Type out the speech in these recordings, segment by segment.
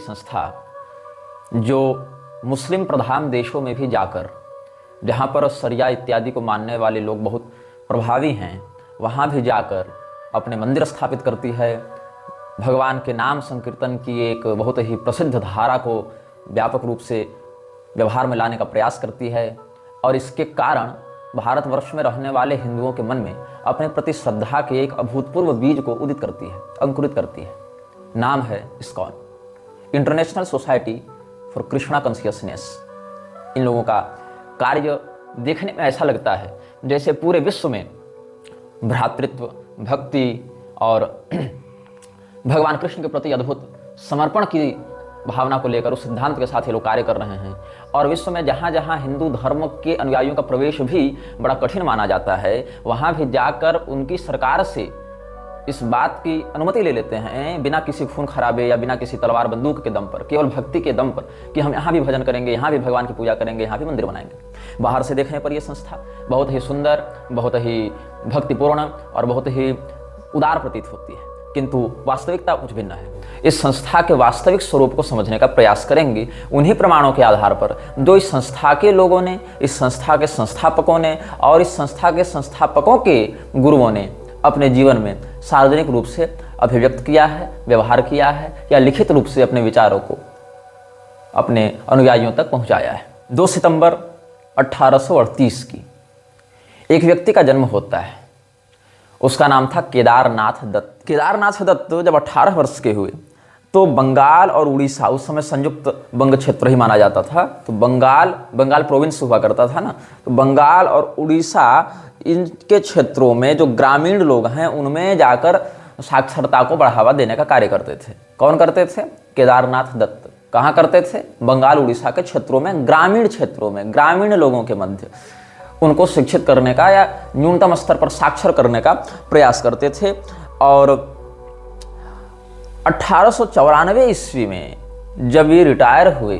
संस्था जो मुस्लिम प्रधान देशों में भी जाकर, जहाँ पर शरिया इत्यादि को मानने वाले लोग बहुत प्रभावी हैं, वहाँ भी जाकर अपने मंदिर स्थापित करती है। भगवान के नाम संकीर्तन की एक बहुत ही प्रसिद्ध धारा को व्यापक रूप से व्यवहार में लाने का प्रयास करती है और इसके कारण भारतवर्ष में रहने वाले हिंदुओं के मन में अपने प्रति श्रद्धा के एक अभूतपूर्व बीज को उदित करती है, अंकुरित करती है। नाम है ISKCON, international society for Krishna consciousness. इन लोगों का कार्य देखने में ऐसा लगता है जैसे पूरे विश्व में भ्रातृत्व, भक्ति और भगवान कृष्ण के प्रति अद्भुत समर्पण की भावना को लेकर उस सिद्धांत के साथ ये लोग कार्य कर रहे हैं। और विश्व में जहाँ जहाँ हिंदू धर्म के अनुयायियों का प्रवेश भी बड़ा कठिन माना जाता है, वहाँ भी जाकर उनकी सरकार से इस बात की अनुमति ले लेते हैं, बिना किसी खून खराबे या बिना किसी तलवार बंदूक के दम पर, केवल भक्ति के दम पर, कि हम यहाँ भी भजन करेंगे, यहाँ भी भगवान की पूजा करेंगे, यहाँ भी मंदिर बनाएंगे। बाहर से देखने पर यह संस्था बहुत ही सुंदर, बहुत ही भक्तिपूर्ण और बहुत ही उदार प्रतीत होती है, किंतु वास्तविकता कुछ भिन्न है। इस संस्था के वास्तविक स्वरूप को समझने का प्रयास करेंगे उन्हीं प्रमाणों के आधार पर जो इस संस्था के लोगों ने, इस संस्था के संस्थापकों ने और इस संस्था के संस्थापकों के गुरुओं ने अपने जीवन में सार्वजनिक रूप से अभिव्यक्त किया है, व्यवहार किया है या लिखित रूप से अपने विचारों को अपने अनुयायियों तक पहुंचाया है। 2 सितंबर 1838 की एक व्यक्ति का जन्म होता है। उसका नाम था केदारनाथ दत्त। केदारनाथ दत्त जब 18 वर्ष के हुए तो बंगाल और उड़ीसा, उस समय संयुक्त बंग क्षेत्र ही माना जाता था, तो बंगाल प्रोविंस हुआ करता था ना, तो बंगाल और उड़ीसा इनके क्षेत्रों में जो ग्रामीण लोग हैं उनमें जाकर साक्षरता को बढ़ावा देने का कार्य करते थे। कौन करते थे? केदारनाथ दत्त। कहाँ करते थे? बंगाल उड़ीसा के क्षेत्रों में, ग्रामीण क्षेत्रों में, ग्रामीण लोगों के मध्य उनको शिक्षित करने का या न्यूनतम स्तर पर साक्षर करने का प्रयास करते थे। और 1894 ईस्वी में जब ये रिटायर हुए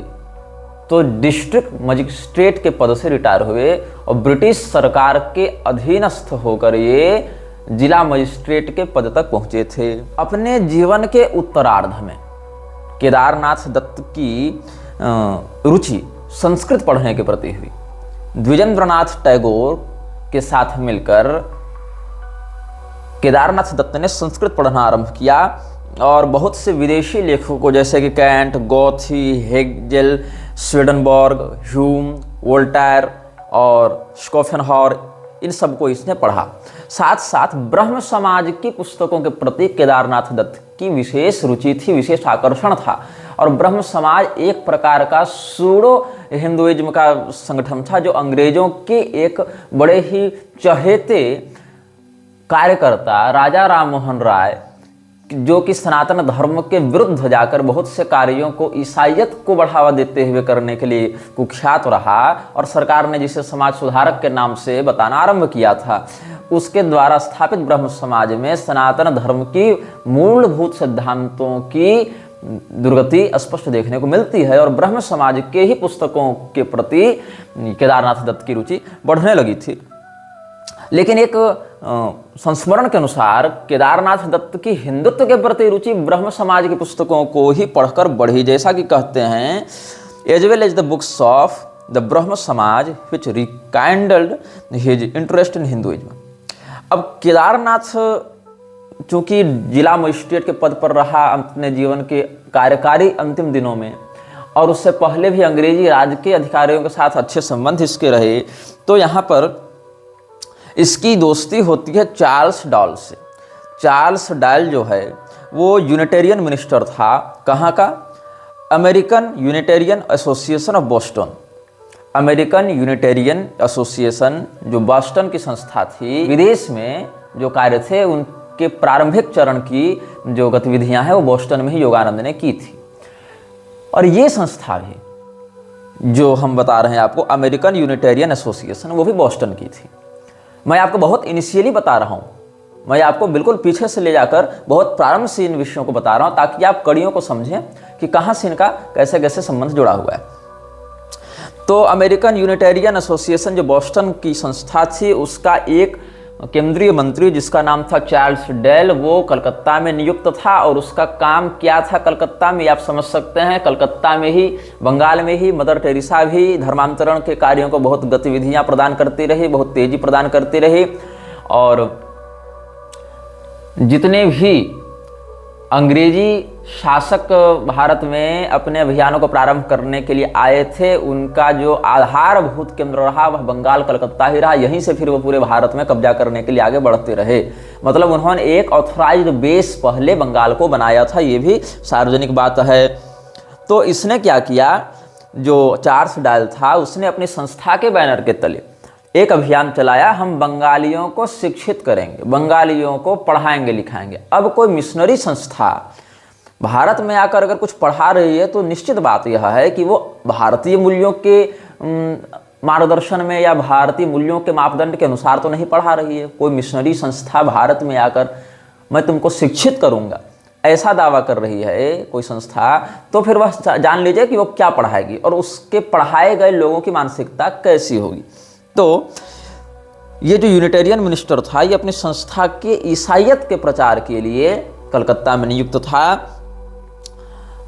तो डिस्ट्रिक्ट मजिस्ट्रेट के पद से रिटायर हुए और ब्रिटिश सरकार के अधीनस्थ होकर ये जिला मजिस्ट्रेट के पद तक पहुंचे थे। अपने जीवन के उत्तरार्ध में केदारनाथ दत्त की रुचि संस्कृत पढ़ने के प्रति हुई। द्विजेंद्रनाथ टैगोर के साथ मिलकर केदारनाथ दत्त ने संस्कृत पढ़ना आरंभ किया और बहुत से विदेशी लेखकों जैसे कि कैंट, गॉथी, हेगेल, स्वीडनबर्ग, ह्यूम, वोल्टायर और स्कोपेनहावर, इन सबको इसने पढ़ा। साथ साथ ब्रह्म समाज की पुस्तकों के प्रति केदारनाथ दत्त की विशेष रुचि थी, विशेष आकर्षण था। और ब्रह्म समाज एक प्रकार का सूडो हिंदुइज्म का संगठन था जो अंग्रेजों के एक बड़े ही चहेते कार्यकर्ता राजा राम मोहन राय, जो कि सनातन धर्म के विरुद्ध जाकर बहुत से कार्यों को ईसाइयत को बढ़ावा देते हुए करने के लिए कुख्यात रहा और सरकार ने जिसे समाज सुधारक के नाम से बताना आरंभ किया था, उसके द्वारा स्थापित ब्रह्म समाज में सनातन धर्म की मूलभूत सिद्धांतों की दुर्गति स्पष्ट देखने को मिलती है। और ब्रह्म समाज के ही पुस्तकों के प्रति केदारनाथ दत्त की रुचि बढ़ने लगी थी। लेकिन एक संस्मरण के अनुसार केदारनाथ दत्त की हिंदुत्व के प्रति रुचि ब्रह्म समाज की पुस्तकों को ही पढ़कर बढ़ी, जैसा कि कहते हैं, as well as the books of the Brahmo Samaj which rekindled his interest in Hinduism. अब केदारनाथ चूंकि जिला मजिस्ट्रेट के पद पर रहा अपने जीवन के कार्यकारी अंतिम दिनों में, और उससे पहले भी अंग्रेजी राज के अधिकारियों के साथ अच्छे संबंध इसके रहे, तो यहाँ पर इसकी दोस्ती होती है चार्ल्स डॉल से। चार्ल्स डॉल जो है वो यूनिटेरियन मिनिस्टर था। कहाँ का? American Unitarian Association of Boston. American Unitarian association जो बॉस्टन की संस्था थी, विदेश में जो कार्य थे उनके प्रारंभिक चरण की जो गतिविधियां हैं वो बोस्टन में ही योगानंद ने की थी। और ये संस्था भी जो हम बता रहे हैं आपको, अमेरिकन यूनिटेरियन एसोसिएशन, वो भी बोस्टन की थी। मैं आपको बहुत इनिशियली बता रहा हूँ, मैं आपको बिल्कुल पीछे से ले जाकर बहुत प्रारंभ से इन विषयों को बता रहा हूँ ताकि आप कड़ियों को समझें कि कहाँ से इनका कैसे कैसे संबंध जुड़ा हुआ है। तो अमेरिकन यूनिटेरियन एसोसिएशन जो बोस्टन की संस्था थी, उसका एक केंद्रीय मंत्री जिसका नाम था चार्ल्स डेल, वो कलकत्ता में नियुक्त था। और उसका काम क्या था कलकत्ता में, आप समझ सकते हैं। कलकत्ता में ही, बंगाल में ही मदर टेरेसा भी धर्मांतरण के कार्यों को बहुत गतिविधियां प्रदान करती रही, बहुत तेजी प्रदान करती रही। और जितने भी अंग्रेजी शासक भारत में अपने अभियानों को प्रारंभ करने के लिए आए थे, उनका जो आधारभूत केंद्र रहा वह बंगाल, कलकत्ता ही रहा। यहीं से फिर वो पूरे भारत में कब्जा करने के लिए आगे बढ़ते रहे। मतलब उन्होंने एक ऑथराइज्ड बेस पहले बंगाल को बनाया था, ये भी सार्वजनिक बात है। तो इसने क्या किया, जो चार्ल्स डायल था उसने अपनी संस्था के बैनर के तले एक अभियान चलाया, हम बंगालियों को शिक्षित करेंगे, बंगालियों को पढ़ाएंगे लिखाएंगे। अब कोई मिशनरी संस्था भारत में आकर अगर कुछ पढ़ा रही है तो निश्चित बात यह है कि वो भारतीय मूल्यों के मार्गदर्शन में या भारतीय मूल्यों के मापदंड के अनुसार तो नहीं पढ़ा रही है। कोई मिशनरी संस्था भारत में आकर मैं तुमको शिक्षित करूंगा ऐसा दावा कर रही है कोई संस्था, तो फिर वह जान लीजिए कि वो क्या पढ़ाएगी और उसके पढ़ाए गए लोगों की मानसिकता कैसी होगी। तो ये जो यूनिटेरियन मिनिस्टर था, ये अपनी संस्था के ईसाइयत के प्रचार के लिए कलकत्ता में नियुक्त था।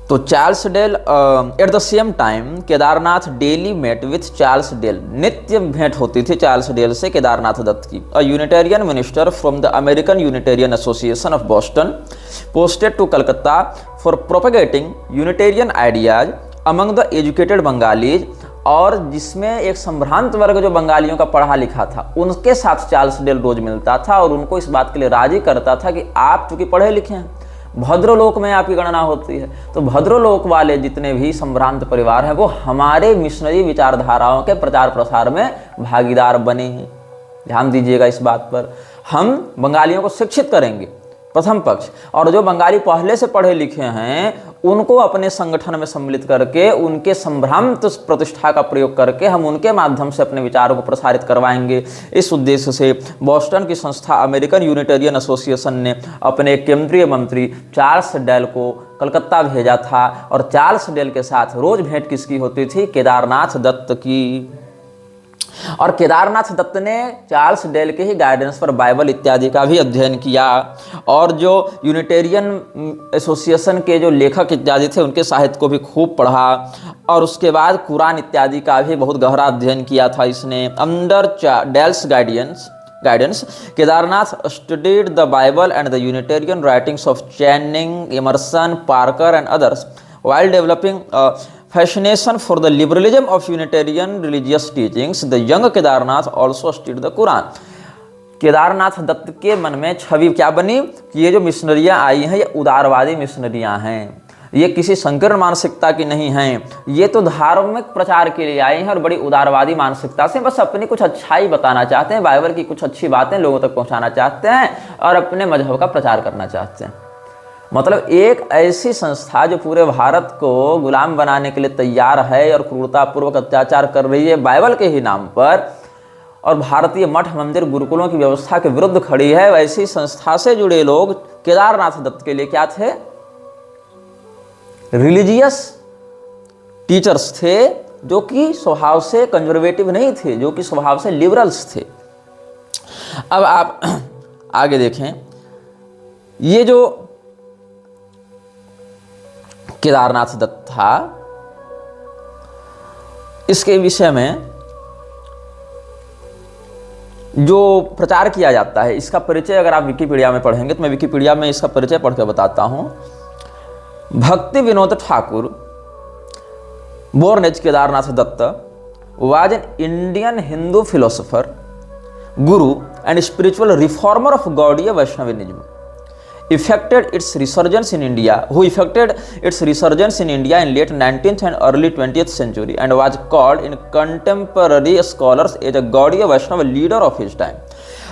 तो Charles Dale at the same time Kedarnath daily met with Charles Dale, नित्य भेंट होती थी चार्ल्स डेल से केदारनाथ दत्त की। A Unitarian minister from the American Unitarian Association of Boston posted to Calcutta for propagating Unitarian ideas among the educated Bengalis, और जिसमें एक संभ्रांत वर्ग जो बंगालियों का पढ़ा लिखा था उनके साथ चार्ल्स डेल रोज मिलता था और उनको इस बात के लिए राजी करता था कि आप चूंकि पढ़े लिखे हैं, भद्रलोक में आपकी गणना होती है, तो भद्रलोक वाले जितने भी संभ्रांत परिवार हैं वो हमारे मिशनरी विचारधाराओं के प्रचार प्रसार में भागीदार बने हैं। ध्यान दीजिएगा इस बात पर। हम बंगालियों को शिक्षित करेंगे प्रथम पक्ष, और जो बंगाली पहले से पढ़े लिखे हैं उनको अपने संगठन में सम्मिलित करके उनके संभ्रांत प्रतिष्ठा का प्रयोग करके हम उनके माध्यम से अपने विचारों को प्रसारित करवाएंगे। इस उद्देश्य से बोस्टन की संस्था अमेरिकन यूनिटेरियन एसोसिएशन ने अपने केंद्रीय मंत्री चार्ल्स डेल को कलकत्ता भेजा था। और चार्ल्स डेल के साथ रोज भेंट किसकी होती थी, केदारनाथ दत्त की। और केदारनाथ दत्त ने चार्ल्स डेल के ही गाइडेंस पर बाइबल इत्यादि का भी अध्ययन किया, और जो यूनिटेरियन एसोसिएशन के जो लेखक इत्यादि थे उनके साहित्य को भी खूब पढ़ा, और उसके बाद कुरान इत्यादि का भी बहुत गहरा अध्ययन किया था इसने। Under Dale's guidance Kedarnath studied the Bible and the Unitarian writings of Channing, Emerson, Parker and others while developing a fascination for the liberalism of Unitarian religious teachings. The young Kedarnath also studied the Quran. Kedarnath Datta के मन में छवि क्या बनी कि ये जो मिशनरियाँ आई हैं ये उदारवादी मिशनरियाँ हैं, ये किसी संकीर्ण मानसिकता की नहीं हैं, ये तो धार्मिक प्रचार के लिए आई हैं और बड़ी उदारवादी मानसिकता से बस अपनी कुछ अच्छाई बताना चाहते हैं, बाइबल की कुछ अच्छी बातें लोगों तक पहुँचाना चाहते हैं और अपने मजहब का प्रचार करना चाहते हैं। मतलब एक ऐसी संस्था जो पूरे भारत को गुलाम बनाने के लिए तैयार है और क्रूरतापूर्वक अत्याचार कर रही है बाइबल के ही नाम पर, और भारतीय मठ मंदिर गुरुकुलों की व्यवस्था के विरुद्ध खड़ी है, वैसी संस्था से जुड़े लोग केदारनाथ दत्त के लिए क्या थे, रिलीजियस टीचर्स थे, जो कि स्वभाव से कंजर्वेटिव नहीं थे, जो कि स्वभाव से लिबरल्स थे। अब आप आगे देखें, ये जो केदारनाथ दत्त था इसके विषय में जो प्रचार किया जाता है इसका परिचय अगर आप विकिपीडिया में पढ़ेंगे तो मैं विकिपीडिया में इसका परिचय पढ़ के बताता हूं। Bhakti Vinod Thakur, born as Kedarnath Datta, was an Indian Hindu philosopher, guru and spiritual reformer of Gaudiya Vaishnavism, who effected its resurgence in India in late 19th and early 20th century, and was called in contemporary scholars as a Gaudiya Vaishnava leader of his time.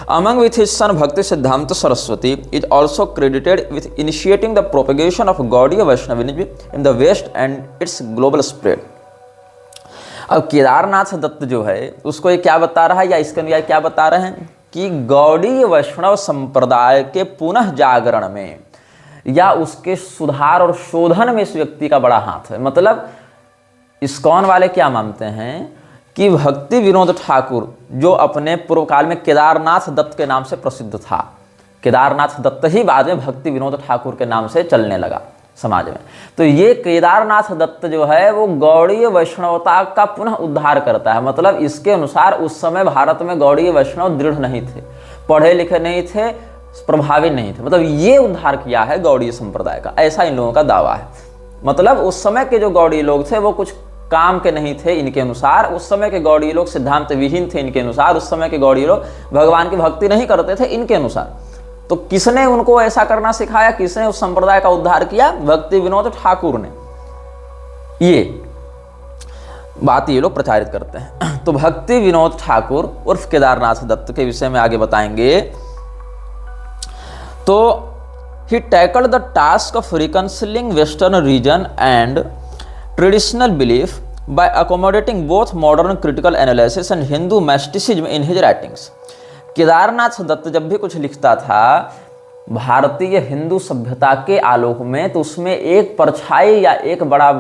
Among with his son Bhakti Siddhanta Saraswati is also credited with initiating the propagation of Gaudiya Vaishnavism in the West and its global spread. अब केदारनाथ दत्त जो है उसको ये क्या बता रहा है, या इसके अनुयायी क्या बता रहे हैं कि गौड़ीय वैष्णव संप्रदाय के पुनः जागरण में या उसके सुधार और शोधन में इस व्यक्ति का बड़ा हाथ है। मतलब इस्कॉन वाले क्या मानते हैं कि भक्ति विनोद ठाकुर जो अपने पूर्व काल में केदारनाथ दत्त के नाम से प्रसिद्ध था, केदारनाथ दत्त ही बाद में भक्ति विनोद ठाकुर के नाम से चलने लगा समाज में। तो ये केदारनाथ दत्त जो है वो गौड़ीय वैष्णवता का पुनः उद्धार करता है। मतलब इसके अनुसार उस समय भारत में गौड़ीय वैष्णव दृढ़ नहीं थे, पढ़े लिखे नहीं थे, प्रभावी नहीं थे। मतलब ये उद्धार किया है गौड़ीय संप्रदाय का, ऐसा इन लोगों का दावा है। मतलब उस समय के जो गौड़ीय लोग थे वो कुछ काम के नहीं थे इनके अनुसार। उस समय के गौड़ीय लोग सिद्धांत विहीन थे इनके अनुसार। उस समय के गौड़ीय लोग भगवान की भक्ति नहीं करते थे इनके अनुसार। तो किसने उनको ऐसा करना सिखाया, किसने उस संप्रदाय का उद्धार किया? भक्ति विनोद ठाकुर ने। ये बात ये लोग प्रचारित करते हैं। तो भक्ति विनोद ठाकुर उर्फ केदारनाथ दत्त के विषय में आगे बताएंगे। तो he tackled the task of reconciling Western region and traditional belief by accommodating both modern critical analysis and Hindu mysticism in his writings. Kedarnath Dutt जब भी कुछ लिखता था भारतीय हिंदू सभ्यता के आलोक में, तो उसमें एक परछाई या एक बड़ा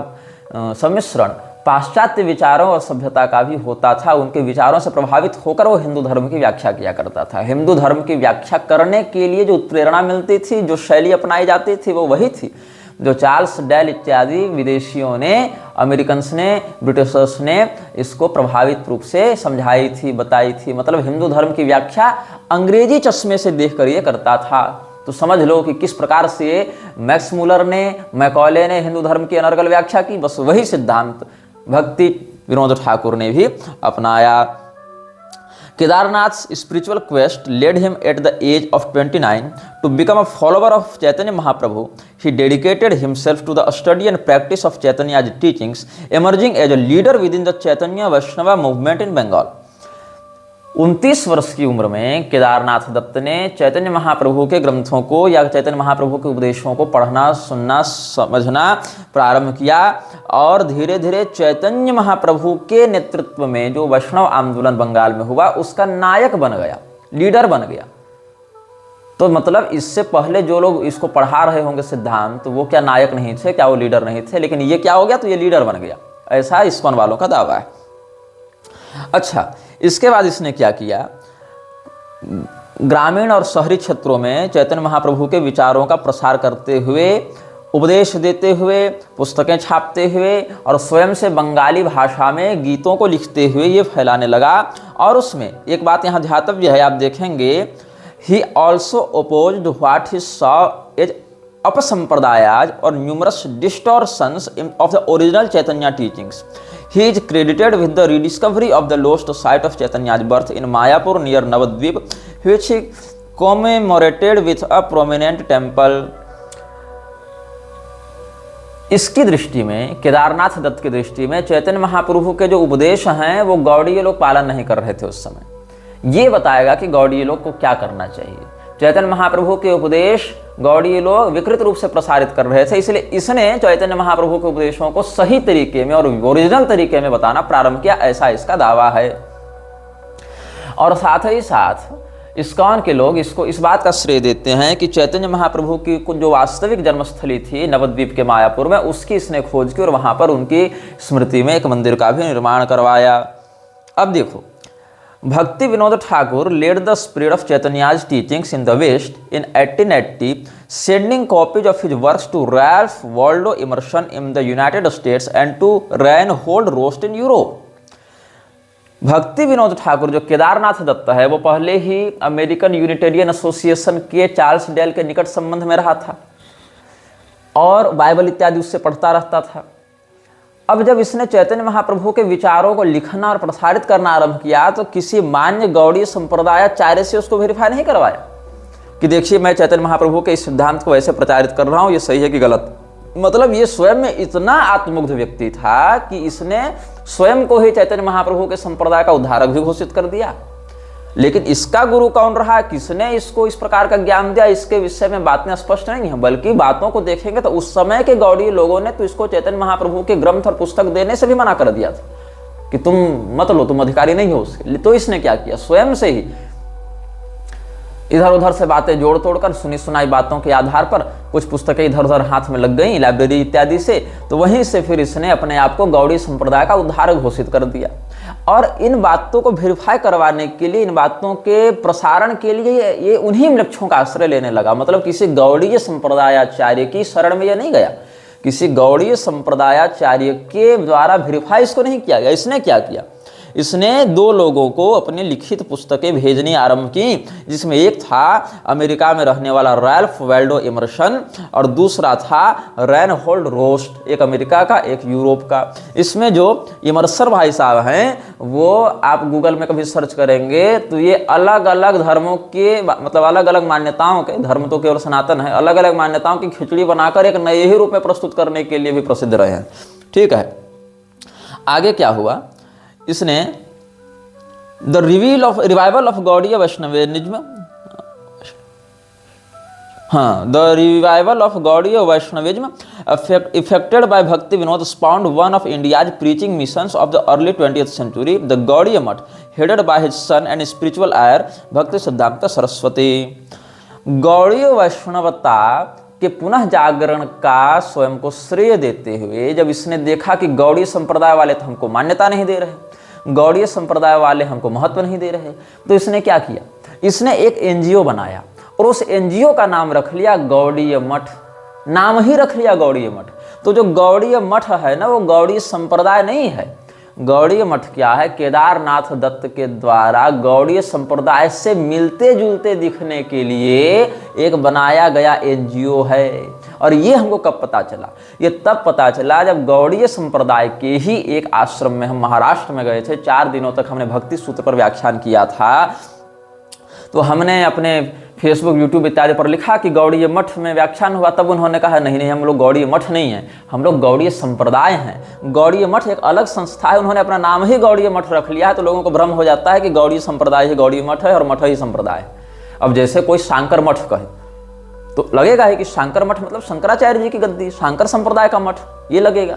सम्मिश्रण पाश्चात्य विचारों और सभ्यता का भी होता था। उनके विचारों से प्रभावित होकर वो हिंदू धर्म की व्याख्या किया करता था। हिंदू धर्म की व्याख्या करने के लिए जो प्रेरणा मिलती थी, जो शैली अपनाई जाती थी, वो वही थी जो चार्ल्स डैल इत्यादि विदेशियों ने, अमेरिकन्स ने, ब्रिटिशर्स ने इसको प्रभावित रूप से समझाई थी, बताई थी। मतलब हिंदू धर्म की व्याख्या अंग्रेजी चश्मे से देखकर ये करता था। तो समझ लो कि किस प्रकार से मैक्स मुलर ने, मैकॉले ने हिंदू धर्म की अनर्गल व्याख्या की, बस वही सिद्धांत भक्ति विनोद ठाकुर ने भी अपनाया। Kedarnath's spiritual quest led him at the age of 29 to become a follower of Chaitanya Mahaprabhu. He dedicated himself to the study and practice of Chaitanya's teachings, emerging as a leader within the Chaitanya Vaishnava movement in Bengal. 29 वर्ष की उम्र में केदारनाथ दत्त ने चैतन्य महाप्रभु के ग्रंथों को या चैतन्य महाप्रभु के उपदेशों को पढ़ना, सुनना, समझना प्रारंभ किया और धीरे धीरे चैतन्य महाप्रभु के नेतृत्व में जो वैष्णव आंदोलन बंगाल में हुआ उसका नायक बन गया, लीडर बन गया। तो मतलब इससे पहले जो लोग इसको पढ़ा रहे होंगे सिद्धांत, तो वो क्या नायक नहीं थे, क्या वो लीडर नहीं थे, लेकिन ये क्या हो गया, तो ये लीडर बन गया, ऐसा इस्कॉन वालों का दावा है। अच्छा, इसके बाद इसने क्या किया, ग्रामीण और शहरी क्षेत्रों में चैतन्य महाप्रभु के विचारों का प्रसार करते हुए, उपदेश देते हुए, पुस्तकें छापते हुए और स्वयं से बंगाली भाषा में गीतों को लिखते हुए ये फैलाने लगा। और उसमें एक बात यहाँ ध्यातव्य है, आप देखेंगे, he also opposed what he saw as अपसंप्रदायाज और numerous distortions of the original Chaitanya teachings. He is credited with the rediscovery of the lost site of Chaitanya's birth in Mayapur near Navadvip, which he commemorated with a prominent temple. इसकी दृष्टि में, केदारनाथ दत्त की दृष्टि में, चैतन्य महाप्रभु के जो उपदेश हैं वो गौड़ीय लोग पालन नहीं कर रहे थे उस समय। ये बताएगा कि गौड़ीय लोग को क्या करना चाहिए। चैतन्य महाप्रभु के उपदेश गौड़ीय लोग विकृत रूप से प्रसारित कर रहे थे, इसलिए इसने चैतन्य महाप्रभु के उपदेशों को सही तरीके में और ओरिजिनल तरीके में बताना प्रारंभ किया, ऐसा इसका दावा है। और साथ ही साथ इस्कॉन के लोग इसको इस बात का श्रेय देते हैं कि चैतन्य महाप्रभु की जो वास्तविक जन्मस्थली थी नवद्वीप के मायापुर में, उसकी इसने खोज की और वहां पर उनकी स्मृति में एक मंदिर का भी निर्माण करवाया। अब देखो, भक्ति Vinod Thakur led the spread of Chaitanya's teachings in the West in 1880, sending copies of his works to Ralph Waldo Emerson in the United States and to Reinhold Rost in Europe. भक्ति विनोद ठाकुर जो केदारनाथ दत्त है वो पहले ही अमेरिकन यूनिटेरियन एसोसिएशन के Charles del के निकट संबंध में रहा था और बाइबल इत्यादि उससे पढ़ता रहता था। अब जब इसने चैतन्य महाप्रभु के विचारों को लिखना और प्रसारित करना आरंभ किया तो किसी मान्य गौड़ीय संप्रदायाचार्य से उसको वेरीफाई नहीं करवाया कि देखिए मैं चैतन्य महाप्रभु के इस सिद्धांत को ऐसे प्रचारित कर रहा हूँ, ये सही है कि गलत। मतलब ये स्वयं में इतना आत्ममुग्ध व्यक्ति था कि इसने स्वयं को ही चैतन्य महाप्रभु के संप्रदाय का उद्धारक भी घोषित कर दिया। लेकिन इसका गुरु कौन रहा, किसने इसको इस प्रकार का ज्ञान दिया, इसके विषय में बातें स्पष्ट नहीं है। बल्कि बातों को देखेंगे तो उस समय के गौड़ीय लोगों ने तो इसको चैतन्य महाप्रभु के ग्रंथ और पुस्तक देने से भी मना कर दिया था कि तुम मत लो, तुम अधिकारी नहीं हो उसके। तो इसने क्या किया, स्वयं से ही इधर उधर से बातें जोड़ तोड़कर सुनी सुनाई बातों के आधार पर कुछ पुस्तकें इधर उधर हाथ में लग गई लाइब्रेरी इत्यादि से, तो वहीं से फिर इसने अपने आप को गौड़ी संप्रदाय का उद्धारक घोषित कर दिया। और इन बातों को वेरीफाई करवाने के लिए, इन बातों के प्रसारण के लिए ये उन्हीं लक्ष्यों का आश्रय लेने लगा। मतलब किसी गौड़ीय संप्रदायाचार्य की शरण में यह नहीं गया, किसी गौड़ीय संप्रदायाचार्य के द्वारा वेरीफाई इसको नहीं किया गया। इसने क्या किया, इसने दो लोगों को अपनी लिखित पुस्तकें भेजनी आरंभ की, जिसमें एक था अमेरिका में रहने वाला रैल्फ वाल्डो इमर्सन और दूसरा था रेनहोल्ड रोस्ट, एक अमेरिका का एक यूरोप का। इसमें जो इमर्सन भाई साहब हैं वो आप गूगल में कभी सर्च करेंगे तो ये अलग अलग धर्मों के, मतलब अलग अलग मान्यताओं के, धर्म तो केवल सनातन है, अलग अलग मान्यताओं की खिचड़ी बनाकर एक नए ही रूप में प्रस्तुत करने के लिए भी प्रसिद्ध रहे हैं। ठीक है, आगे क्या हुआ, इसने the revival of Gaudiya Vaishnavism, the revival of Gaudiya Vaishnavism effected by Bhakti Vinod spawned one of India's preaching missions of the early 20th century, the Gaudiya Math headed by his son and spiritual heir Bhakti Siddhanta Saraswati. Gaudiya वैष्णवता के पुनः जागरण का स्वयं को श्रेय देते हुए जब इसने देखा कि गौड़ीय संप्रदाय वाले तो हमको मान्यता नहीं दे रहे, गौड़ीय संप्रदाय वाले हमको महत्व नहीं दे रहे, तो इसने क्या किया, इसने एक एनजीओ बनाया और उस एनजीओ का नाम रख लिया गौड़ीय मठ। नाम ही रख लिया गौड़ीय मठ। तो जो गौड़ीय मठ है ना, वो गौड़ीय संप्रदाय नहीं है। गौड़ीय मठ क्या है, केदारनाथ दत्त के द्वारा गौड़ीय संप्रदाय से मिलते जुलते दिखने के लिए एक बनाया गया एनजीओ है। और ये हमको कब पता चला, ये तब पता चला जब गौड़ीय संप्रदाय के ही एक आश्रम में हम महाराष्ट्र में गए थे। 4 दिनों तक हमने भक्ति सूत्र पर व्याख्यान किया था। तो हमने अपने फेसबुक, यूट्यूब इत्यादि पर लिखा कि गौड़ीय मठ में व्याख्यान हुआ, तब उन्होंने कहा नहीं नहीं, हम लोग गौड़ीय मठ नहीं हैं, हम लोग गौड़ीय संप्रदाय हैं। गौड़ीय मठ एक अलग संस्था है, उन्होंने अपना नाम ही गौड़ीय मठ रख लिया है। तो लोगों को भ्रम हो जाता है कि गौड़ीय संप्रदाय ही गौड़ीय मठ है और मठ ही संप्रदाय है। अब जैसे कोई शांकर मठ कहे तो लगेगा है कि शांकर मठ मतलब शंकराचार्य जी की गद्दी, शांकर संप्रदाय का मठ, ये लगेगा।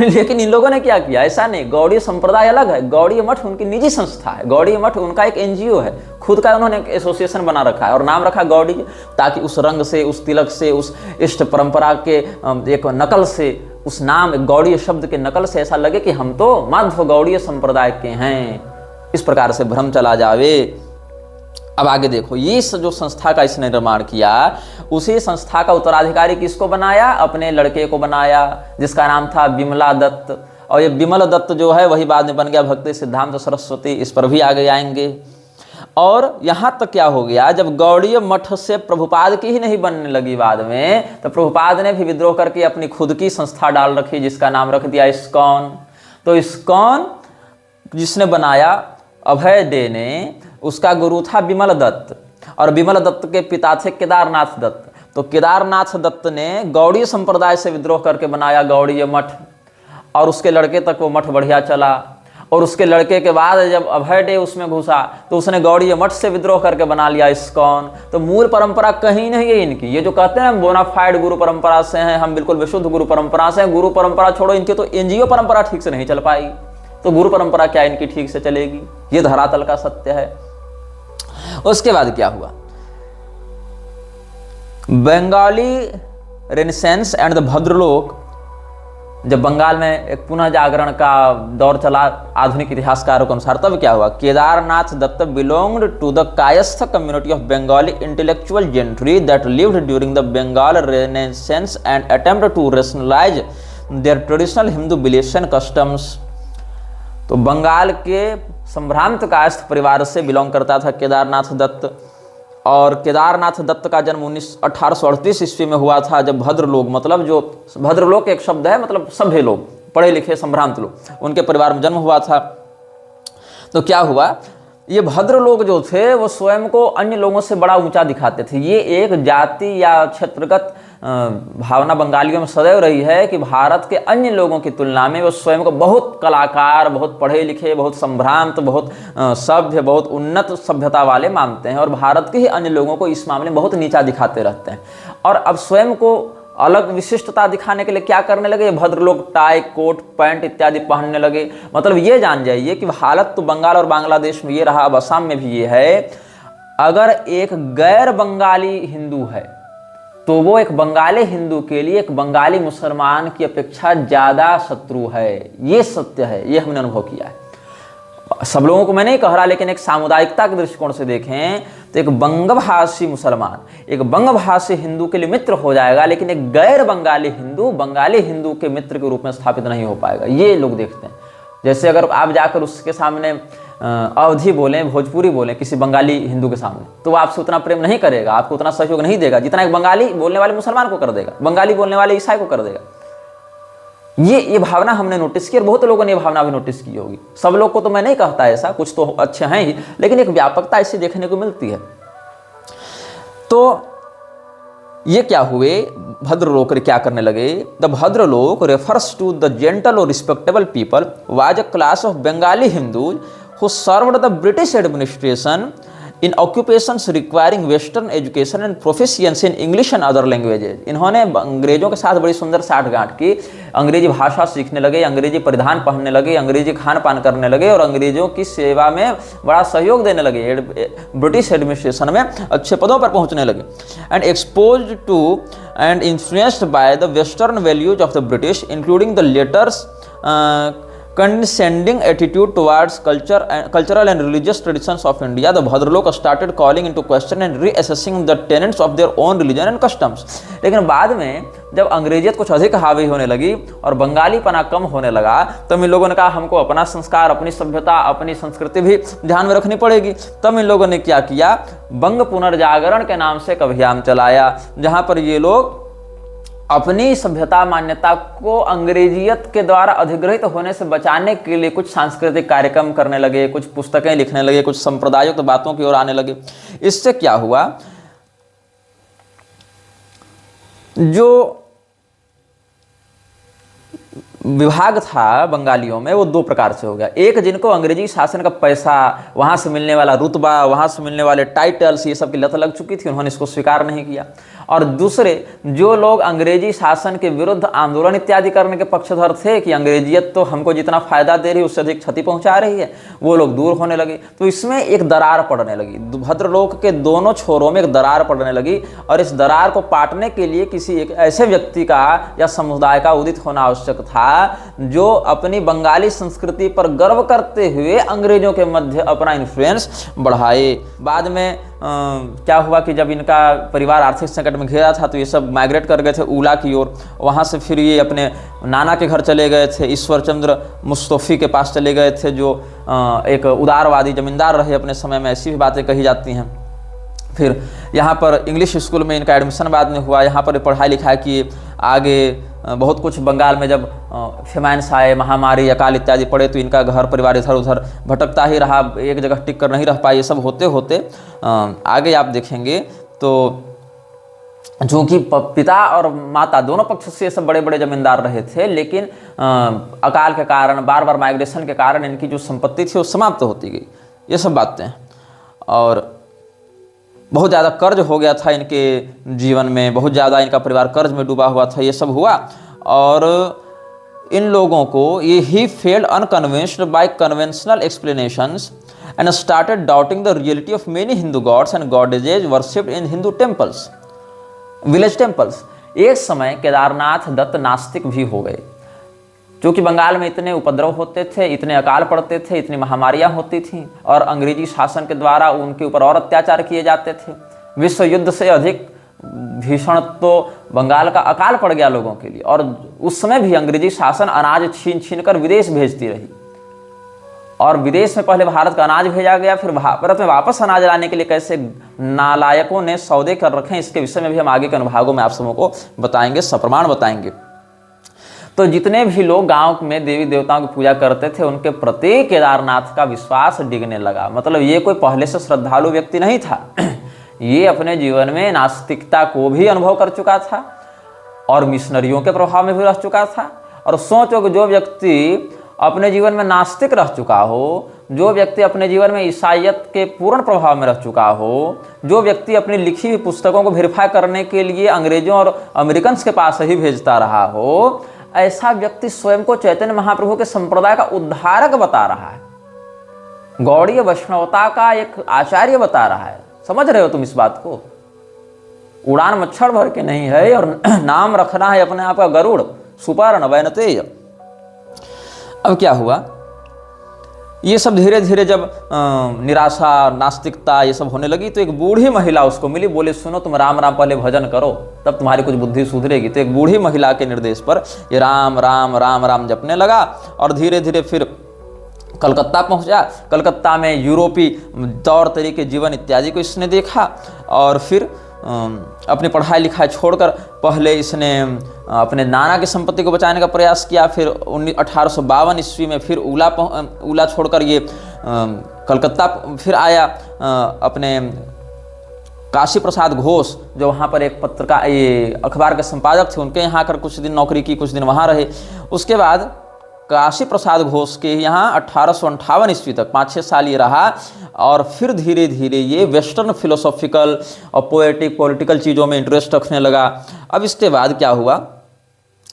लेकिन इन लोगों ने क्या किया, ऐसा नहीं, गौड़ीय संप्रदाय अलग है, गौड़ीय मठ उनकी निजी संस्था है, गौड़ीय मठ उनका एक एनजीओ है, खुद का उन्होंने एक एसोसिएशन बना रखा है और नाम रखा गौड़ीय, ताकि उस रंग से, उस तिलक से, उस इष्ट परंपरा के एक नकल से, उस नाम गौड़ीय शब्द के नकल से ऐसा लगे कि हम तो माध्व गौड़ीय संप्रदाय के हैं। इस प्रकार से भ्रम चला जावे। अब आगे देखो, ये जो संस्था का इसने निर्माण किया, उसी संस्था का उत्तराधिकारी किसको बनाया, अपने लड़के को बनाया, जिसका नाम था विमला दत्त। और ये विमल दत्त जो है वही बाद में बन गया भक्ति सिद्धांत सरस्वती। इस पर भी आगे आएंगे। और यहाँ तक क्या हो गया, जब गौड़ीय मठ से प्रभुपाद की ही नहीं बनने लगी बाद में, तो प्रभुपाद ने भी विद्रोह करके अपनी खुद की संस्था डाल रखी, जिसका नाम रख दिया इस्कॉन। तो इस्कॉन जिसने बनाया अभय डे ने, उसका गुरु था विमल दत्त और विमल दत्त के पिता थे केदारनाथ दत्त। तो केदारनाथ दत्त ने गौड़ीय संप्रदाय से विद्रोह करके बनाया गौड़ीय मठ और उसके लड़के तक वो मठ बढ़िया चला। और उसके लड़के के बाद जब अभय डे उसमें घुसा तो उसने गौड़ीय मठ से विद्रोह करके बना लिया इस्कॉन। तो मूल परंपरा कहीं नहीं है इनकी। ये जो कहते हैं हम बोनाफाइड गुरु परंपरा से हैं, हम बिल्कुल विशुद्ध गुरु परंपरा से हैं, गुरु परंपरा छोड़ो, इनकी तो एनजीओ परंपरा ठीक से नहीं चल पाई, तो गुरु परंपरा क्या इनकी ठीक से चलेगी? ये धरातल का सत्य है। उसके बाद क्या हुआ, Bengali renaissance and the bhadralok, जब बंगाल में एक पुनः जागरण का दौर चला आधुनिक इतिहासकारों के अनुसार, तब क्या हुआ, Kedarnath Datta belonged to the Kayastha community of Bengali intellectual gentry that lived during the Bengal renaissance and attempt to rationalise their traditional Hindu beliefs and customs. तो बंगाल के संभ्रांत कायस्थ परिवार से बिलोंग करता था केदारनाथ दत्त। और केदारनाथ दत्त का जन्म 1838 ईस्वी में हुआ था, जब भद्रलोक, मतलब जो भद्रलोक एक शब्द है, मतलब सभ्य लोग, पढ़े लिखे संभ्रांत लोग, उनके परिवार में जन्म हुआ था। तो क्या हुआ, ये भद्र लोग जो थे वो स्वयं को अन्य लोगों से बड़ा ऊंचा दिखाते थे। ये एक जाति या क्षेत्रगत भावना बंगालियों में सदैव रही है कि भारत के अन्य लोगों की तुलना में वो स्वयं को बहुत कलाकार, बहुत पढ़े लिखे, बहुत संभ्रांत, बहुत सभ्य, बहुत उन्नत सभ्यता वाले मानते हैं और भारत के ही अन्य लोगों को इस मामले में बहुत नीचा दिखाते रहते हैं। और अब स्वयं को अलग विशिष्टता दिखाने के लिए क्या करने लगे, भद्रलोक टाई, कोट, पैंट इत्यादि पहनने लगे। मतलब ये जान जाइए कि हालत तो बंगाल और बांग्लादेश में ये रहा, अब असम में भी ये है। अगर एक गैर बंगाली हिंदू है तो वो एक बंगाली हिंदू के लिए एक बंगाली मुसलमान की अपेक्षा ज़्यादा शत्रु है। ये सत्य है, ये हमने अनुभव किया है। सब लोगों को मैं नहीं कह रहा, लेकिन एक सामुदायिकता के दृष्टिकोण से देखें तो एक बंगभाषी मुसलमान एक बंगभाषी हिंदू के लिए मित्र हो जाएगा, लेकिन एक गैर बंगाली हिंदू बंगाली हिंदू के मित्र के रूप में स्थापित नहीं हो पाएगा। ये लोग देखते हैं। जैसे अगर आप जाकर उसके सामने अवधी बोलें, भोजपुरी बोलें किसी बंगाली हिंदू के सामने, तो वो आपसे उतना प्रेम नहीं करेगा, आपको उतना सहयोग नहीं देगा जितना एक बंगाली बोलने वाले मुसलमान को कर देगा, बंगाली बोलने वाले ईसाई को कर देगा। ये भावना हमने नोटिस की और बहुत लोगों ने ये भावना भी नोटिस की होगी। सब लोग को तो मैं नहीं कहता ऐसा, कुछ तो अच्छे हैं ही, लेकिन एक व्यापकता ऐसी देखने को मिलती है। तो ये क्या हुए, भद्रलोक क्या करने लगे? The Bhadralok refers to the gentle और respectable people was a class of Bengali Hindus who served the British administration in occupations requiring western education and proficiency in English and other languages। इन्होंने अंग्रेजों के साथ बड़ी सुंदर साठगांठ की, अंग्रेजी भाषा सीखने लगे, अंग्रेजी परिधान पहनने लगे, अंग्रेजी खान पान करने लगे और अंग्रेजों की सेवा में बड़ा सहयोग देने लगे, ब्रिटिश एडमिनिस्ट्रेशन में अच्छे पदों पर पहुंचने लगे। And exposed to and influenced by the western values of the British including the latter's condescending attitude towards cultural and religious traditions of India, the Bhadralok started calling into question and reassessing the tenets of their own religion and customs। लेकिन बाद में जब अंग्रेजियत कुछ अधिक हावी होने लगी और बंगालीपना कम होने लगा, तब इन लोगों ने कहा हमको अपना संस्कार, अपनी सभ्यता, अपनी संस्कृति भी ध्यान में रखनी पड़ेगी। तब इन लोगों ने क्या किया, बंग पुनर्जागरण के नाम से एक अभियान चलाया, जहां पर ये लोग अपनी सभ्यता मान्यता को अंग्रेजियत के द्वारा अधिग्रहित होने से बचाने के लिए कुछ सांस्कृतिक कार्यक्रम करने लगे, कुछ पुस्तकें लिखने लगे, कुछ संप्रदायों की बातों की ओर आने लगे। इससे क्या हुआ, जो विभाग था बंगालियों में वो दो प्रकार से हो गया। एक, जिनको अंग्रेजी शासन का पैसा, वहां से मिलने वाला रुतबा, वहां से मिलने वाले टाइटल्स, ये सब की लत लग चुकी थी, उन्होंने इसको स्वीकार नहीं किया। और दूसरे, जो लोग अंग्रेजी शासन के विरुद्ध आंदोलन इत्यादि करने के पक्षधर थे कि अंग्रेजियत तो हमको जितना फायदा दे रही है उससे अधिक क्षति पहुंचा रही है, वो लोग दूर होने लगे। तो इसमें एक दरार पड़ने लगी, भद्रलोक के दोनों छोरों में एक दरार पड़ने लगी और इस दरार को पाटने के लिए किसी एक ऐसे व्यक्ति का या समुदाय का उदित होना आवश्यक था जो अपनी बंगाली संस्कृति पर गर्व करते हुए अंग्रेजों के मध्य अपना इन्फ्लुएंस बढ़ाए। बाद में क्या हुआ कि जब इनका परिवार आर्थिक संकट में घिरा था तो ये सब माइग्रेट कर गए थे ऊला की ओर। वहाँ से फिर ये अपने नाना के घर चले गए थे, ईश्वर चंद्र मुस्तफी के पास चले गए थे, जो एक उदारवादी जमींदार रहे अपने समय में, ऐसी भी बातें कही जाती हैं। फिर यहाँ पर इंग्लिश स्कूल में इनका एडमिशन बाद में हुआ, यहाँ पर पढ़ाई लिखाई की। आगे बहुत कुछ बंगाल में जब फेमाइन्स आए, महामारी, अकाल इत्यादि पड़े तो इनका घर परिवार इधर उधर भटकता ही रहा, एक जगह टिक कर नहीं रह पाए। ये सब होते होते आगे आप देखेंगे तो चूँकि पिता और माता दोनों पक्ष से सब बड़े बड़े जमींदार रहे थे, लेकिन अकाल के कारण, बार बार माइग्रेशन के कारण इनकी जो संपत्ति थी वो समाप्त होती गई। ये सब बातें, और बहुत ज़्यादा कर्ज हो गया था इनके जीवन में, बहुत ज़्यादा इनका परिवार कर्ज में डूबा हुआ था। ये सब हुआ और इन लोगों को ये he felt unconvinced by conventional explanations and started doubting the reality of many Hindu gods and goddesses worshipped in Hindu temples, village temples. एक समय केदारनाथ दत्त नास्तिक भी हो गए, क्योंकि बंगाल में इतने उपद्रव होते थे, इतने अकाल पड़ते थे, इतनी महामारियां होती थीं और अंग्रेजी शासन के द्वारा उनके ऊपर और अत्याचार किए जाते थे। विश्व युद्ध से अधिक भीषण तो बंगाल का अकाल पड़ गया लोगों के लिए, और उस समय भी अंग्रेजी शासन अनाज छीन छीन कर विदेश भेजती रही, और विदेश में पहले भारत का अनाज भेजा गया, फिर भारत में वापस अनाज लाने के लिए कैसे नालायकों ने सौदे कर रखे हैं, इसके विषय में भी हम आगे के अनुभागों में आप सबों को बताएंगे, सप्रमाण बताएंगे। तो जितने भी लोग गांव में देवी देवताओं की पूजा करते थे, उनके प्रति केदारनाथ का विश्वास डिगने लगा। मतलब ये कोई पहले से श्रद्धालु व्यक्ति नहीं था, ये अपने जीवन में नास्तिकता को भी अनुभव कर चुका था और मिशनरियों के प्रभाव में भी रह चुका था। और सोचो कि जो व्यक्ति अपने जीवन में नास्तिक रह चुका हो, जो व्यक्ति अपने जीवन में ईसाइयत के पूर्ण प्रभाव में रह चुका हो, जो व्यक्ति अपनी लिखी हुई पुस्तकों को वेरीफाई करने के लिए अंग्रेजों और अमेरिकन के पास ही भेजता रहा हो, ऐसा व्यक्ति स्वयं को चैतन्य महाप्रभु के संप्रदाय का उद्धारक बता रहा है, गौड़ीय वैष्णवता का एक आचार्य बता रहा है, समझ रहे हो तुम इस बात को? उड़ान मच्छर भर के नहीं है और नाम रखना है अपने आप का गरुड़, सुपर्ण वैनतेय। अब क्या हुआ, ये सब धीरे धीरे जब निराशा, नास्तिकता ये सब होने लगी, तो एक बूढ़ी महिला उसको मिली, बोले सुनो तुम राम राम पहले भजन करो, तब तुम्हारी कुछ बुद्धि सुधरेगी। तो एक बूढ़ी महिला के निर्देश पर ये राम राम राम राम जपने लगा और धीरे धीरे फिर कलकत्ता पहुंचा। कलकत्ता में यूरोपी तौर तरीके, जीवन इत्यादि को इसने देखा और फिर अपनी पढ़ाई लिखाई छोड़कर पहले इसने अपने नाना की संपत्ति को बचाने का प्रयास किया। फिर 1852 ईस्वी में फिर उला छोड़कर ये कलकत्ता फिर आया। अपने काशी प्रसाद घोष जो वहाँ पर एक पत्रकार, ये अखबार के संपादक थे, उनके यहाँ आकर कुछ दिन नौकरी की, कुछ दिन वहाँ रहे। उसके बाद काशी प्रसाद घोष के यहाँ 1858 ईस्वी तक 5-6 साल ये रहा और फिर धीरे धीरे ये वेस्टर्न फिलोसॉफिकल और पोएटिक पॉलिटिकल चीज़ों में इंटरेस्ट रखने लगा। अब इसके बाद क्या हुआ,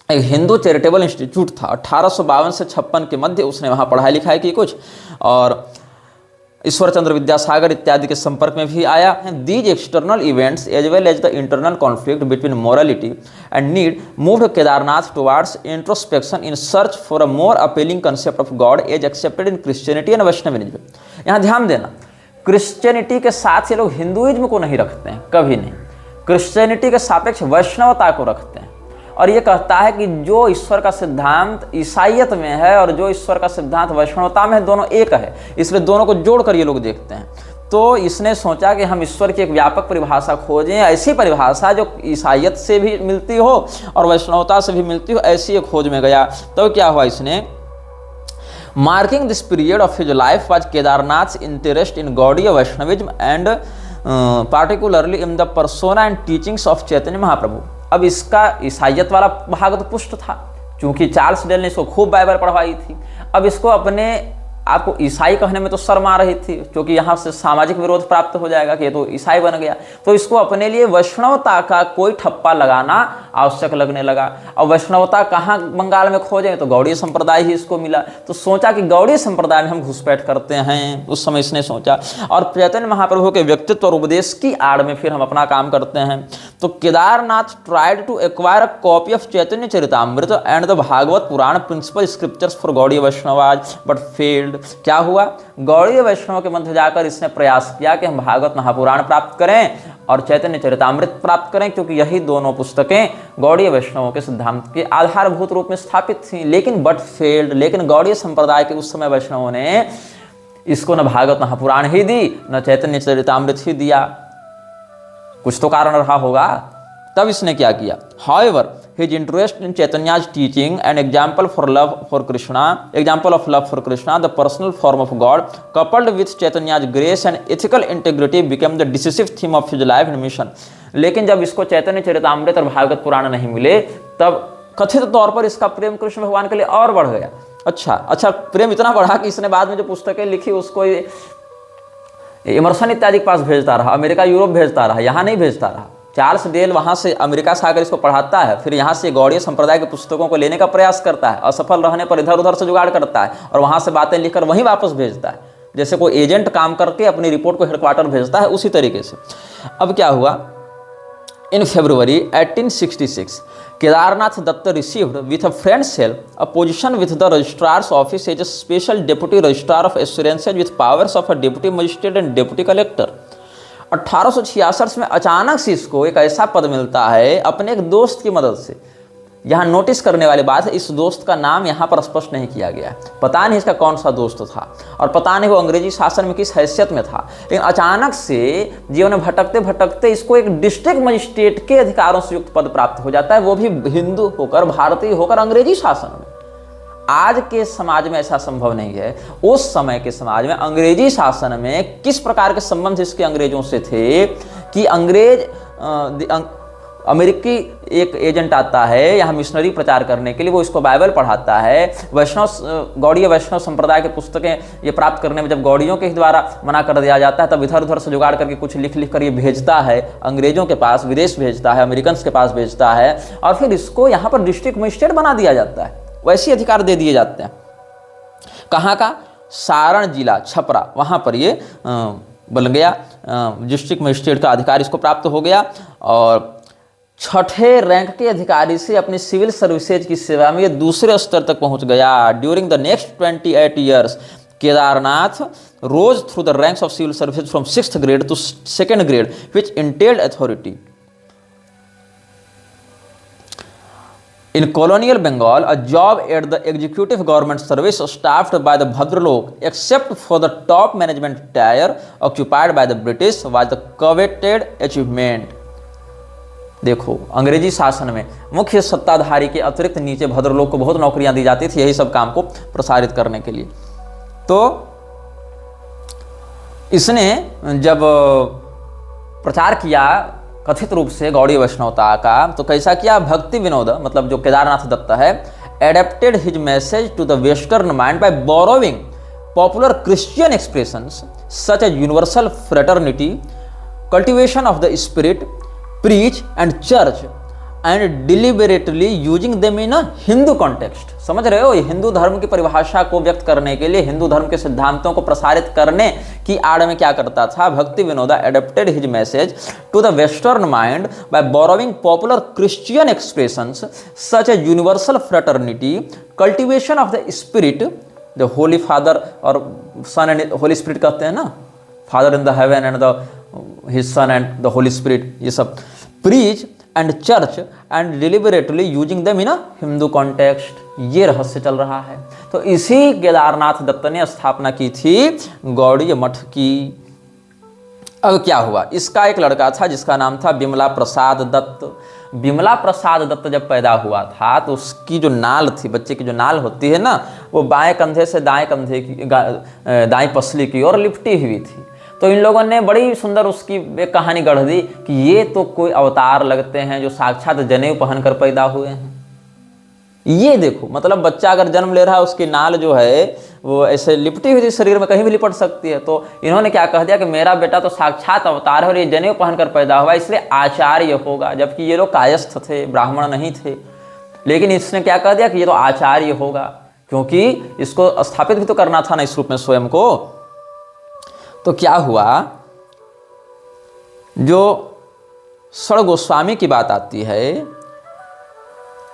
एक हिंदू चैरिटेबल इंस्टीट्यूट था, 1852 से 56 के मध्य उसने वहाँ पढ़ाई लिखाई की कुछ, और ईश्वर चंद्र विद्यासागर इत्यादि के संपर्क में भी आया। These external events as well as the internal conflict between morality and need moved Kedarnath towards introspection in search for a more appealing concept of God as accepted in Christianity and Vaishnavism. यहाँ ध्यान देना, क्रिश्चियनिटी के साथ ये लोग Hinduism को नहीं रखते हैं, कभी नहीं। क्रिश्चियनिटी के सापेक्ष वैष्णवता को रखते हैं और ये कहता है कि जो ईश्वर का सिद्धांत ईसाइयत में है और जो ईश्वर का सिद्धांत वैष्णवता में है, दोनों एक है, इसलिए दोनों को जोड़कर ये लोग देखते हैं। तो इसने सोचा कि हम ईश्वर की एक व्यापक परिभाषा खोजें, ऐसी परिभाषा जो ईसाइयत से भी मिलती हो और वैष्णवता से भी मिलती हो, ऐसी एक खोज में गया। तो क्या हुआ, इसने marking this period of his life was Kedarnath interest in Gaudiya Vaishnavism and particularly in the persona and teachings of Chaitanya Mahaprabhu. अब इसका ईसाइयत वाला भाग तो पुष्ट था, क्योंकि चार्ल्स डेल ने इसको खूब बाइबल पढ़वाई थी। अब इसको अपने आपको ईसाई कहने में तो शर्म आ रही थी, क्योंकि यहाँ से सामाजिक विरोध प्राप्त हो जाएगा कि ये तो ईसाई बन गया। तो इसको अपने लिए वैष्णवता का कोई ठप्पा लगाना आवश्यक लगने लगा। और वैष्णवता कहाँ बंगाल में खोजें, तो गौड़ीय संप्रदाय ही इसको मिला। तो सोचा कि गौड़ीय संप्रदाय में हम घुसपैठ करते हैं, उस समय इसने सोचा। और चैतन्य महाप्रभु के व्यक्तित्व और उपदेश की आड़ में फिर हम अपना काम करते हैं। तो Kedarnath tried to acquire a copy of Chaitanya Charitamrita and the Bhagavata Purana principal scriptures for Gaudiya Vaishnavas but failed. क्या हुआ, गौड़ीय वैष्णव के मध्य जाकर इसने प्रयास किया कि हम भागवत महापुराण प्राप्त करें और चैतन्य चरितामृत प्राप्त करें, क्योंकि यही दोनों पुस्तकें गौड़ीय वैष्णवों के सिद्धांत के आधारभूत रूप में स्थापित थीं। लेकिन बट फेल्ड, लेकिन गौड़ीय संप्रदाय के उस समय वैष्णवों ने इसको न भागवत महापुराण ही दी, न चैतन्य चरितामृत ही दिया। कुछ तो कारण रहा होगा। तब इसने क्या किया, however his interest in Chaitanya's teaching, an example of love for Krishna, the personal form of God, coupled with Chaitanya's grace and ethical integrity, became the decisive theme of his life and mission. लेकिन जब इसको चैतन्य चरितामृत और भागवत पुराण नहीं मिले, तब कथित तौर पर इसका प्रेम कृष्ण भगवान के लिए और बढ़ गया। अच्छा प्रेम इतना बढ़ा कि इसने बाद में जो पुस्तकें लिखी उसको इमर्सन इत्यादि के पास भेजता रहा, अमेरिका यूरोप भेजता रहा, यहाँ नहीं भेजता रहा। चार्ल्स डेल वहाँ से अमेरिका से आकर इसको पढ़ाता है, फिर यहाँ से गौड़ीय संप्रदाय के पुस्तकों को लेने का प्रयास करता है, असफल रहने पर इधर उधर से जुगाड़ करता है और वहाँ से बातें लिखकर वहीं वापस भेजता है, जैसे कोई एजेंट काम करके अपनी रिपोर्ट को हेडक्वार्टर भेजता है, उसी तरीके से। अब क्या हुआ, इन February 1866 Kedarnath Datta received with a friend's help a position with the registrar's office as a special deputy registrar of assurances with powers of a deputy magistrate and deputy collector। 1866 में अचानक से इसको एक ऐसा पद मिलता है अपने एक दोस्त की मदद से। यहाँ नोटिस करने वाली बात है, इस दोस्त का नाम यहाँ पर स्पष्ट नहीं किया गया, पता नहीं इसका कौन सा दोस्त था और पता नहीं वो अंग्रेजी शासन में किस हैसियत में था। लेकिन अचानक से जीवन में भटकते भटकते इसको एक डिस्ट्रिक्ट मजिस्ट्रेट के अधिकारों से युक्त पद प्राप्त हो जाता है, वो भी हिंदू होकर, भारतीय होकर, अंग्रेजी शासन में। आज के समाज में ऐसा संभव नहीं है। उस समय के समाज में अंग्रेजी शासन में किस प्रकार के संबंध इसके अंग्रेजों से थे कि अमेरिकी एक एजेंट आता है यहाँ मिशनरी प्रचार करने के लिए, वो इसको बाइबल पढ़ाता है। गौड़ीय वैष्णव संप्रदाय के पुस्तकें ये प्राप्त करने में जब गौड़ियों के द्वारा मना कर दिया जाता है, तब इधर उधर से जुगाड़ करके कुछ लिख कर ये भेजता है अंग्रेजों के पास, विदेश भेजता है, अमेरिकन के पास भेजता है और फिर इसको यहाँ पर डिस्ट्रिक्ट मजिस्ट्रेट बना दिया जाता है, वैसे अधिकार दे दिए जाते हैं। कहाँ का, सारण जिला छपरा, वहाँ पर ये बन गया, डिस्ट्रिक्ट मजिस्ट्रेट का अधिकार इसको प्राप्त हो गया और छठे रैंक के अधिकारी से अपनी सिविल सर्विसेज की सेवा में ये दूसरे स्तर तक पहुंच गया। During the next 28 years Kedarnath rose through the ranks of civil services from 6th grade to 2nd grade which entailed authority. In colonial Bengal, a job at the executive government service staffed by the Bhadralok, except for the top management tier occupied by the British, was the coveted achievement. देखो, अंग्रेजी शासन में मुख्य सत्ताधारी के अतिरिक्त नीचे भद्रलोक को बहुत नौकरियां दी जाती थी यही सब काम को प्रसारित करने के लिए। तो इसने जब प्रचार किया कथित रूप से गौड़ीय वैष्णवता का, तो कैसा किया? भक्ति विनोद मतलब जो केदारनाथ दत्त है, adapted his message to the western mind by borrowing popular Christian expressions such as universal fraternity, cultivation of the spirit, preach and church and deliberately using them in a Hindu context. समझ रहे हो, ये हिंदू धर्म की परिभाषा को व्यक्त करने के लिए, हिंदू धर्म के सिद्धांतों को प्रसारित करने की आड़ में क्या करता था? Bhakti Vinoda adapted his message to the western mind by borrowing popular Christian expressions such a universal fraternity, cultivation of the spirit, the holy father और सन एंड होली स्पिरिट कहते हैं ना, father in the heaven and the his son and the holy spirit, ये सब, preach and church and deliberately using them in a Hindu context, ये रहस्य चल रहा है। तो इसी केदारनाथ दत्त ने स्थापना की थी गौड़ीय मठ की। अब क्या हुआ? इसका एक लड़का था जिसका नाम था बिमला प्रसाद दत्त। बिमला प्रसाद दत्त जब पैदा हुआ था तो उसकी जो नाल थी, बच्चे की जो नाल होती है ना, वो बाएं कंधे से दाएं कंधे की दाएं पसली की ओर लिपटी हुई थी। तो इन लोगों ने बड़ी सुंदर उसकी एक कहानी गढ़ दी कि ये तो कोई अवतार लगते हैं जो साक्षात जनेऊ पहनकर पैदा हुए हैं। ये देखो, मतलब बच्चा अगर जन्म ले रहा है उसकी नाल जो है वो ऐसे लिपटी हुई थी, शरीर में कहीं भी लिपट सकती है। तो इन्होंने क्या कह दिया कि मेरा बेटा तो साक्षात अवतार है और ये जनेऊ पहनकर पैदा हुआ, इसलिए आचार्य होगा। जबकि ये लोग कायस्थ थे, ब्राह्मण नहीं थे, लेकिन इसने क्या कह दिया कि ये तो आचार्य होगा, क्योंकि इसको स्थापित भी तो करना था ना इस रूप में स्वयं को। तो क्या हुआ, जो सड़ गोस्वामी की बात आती है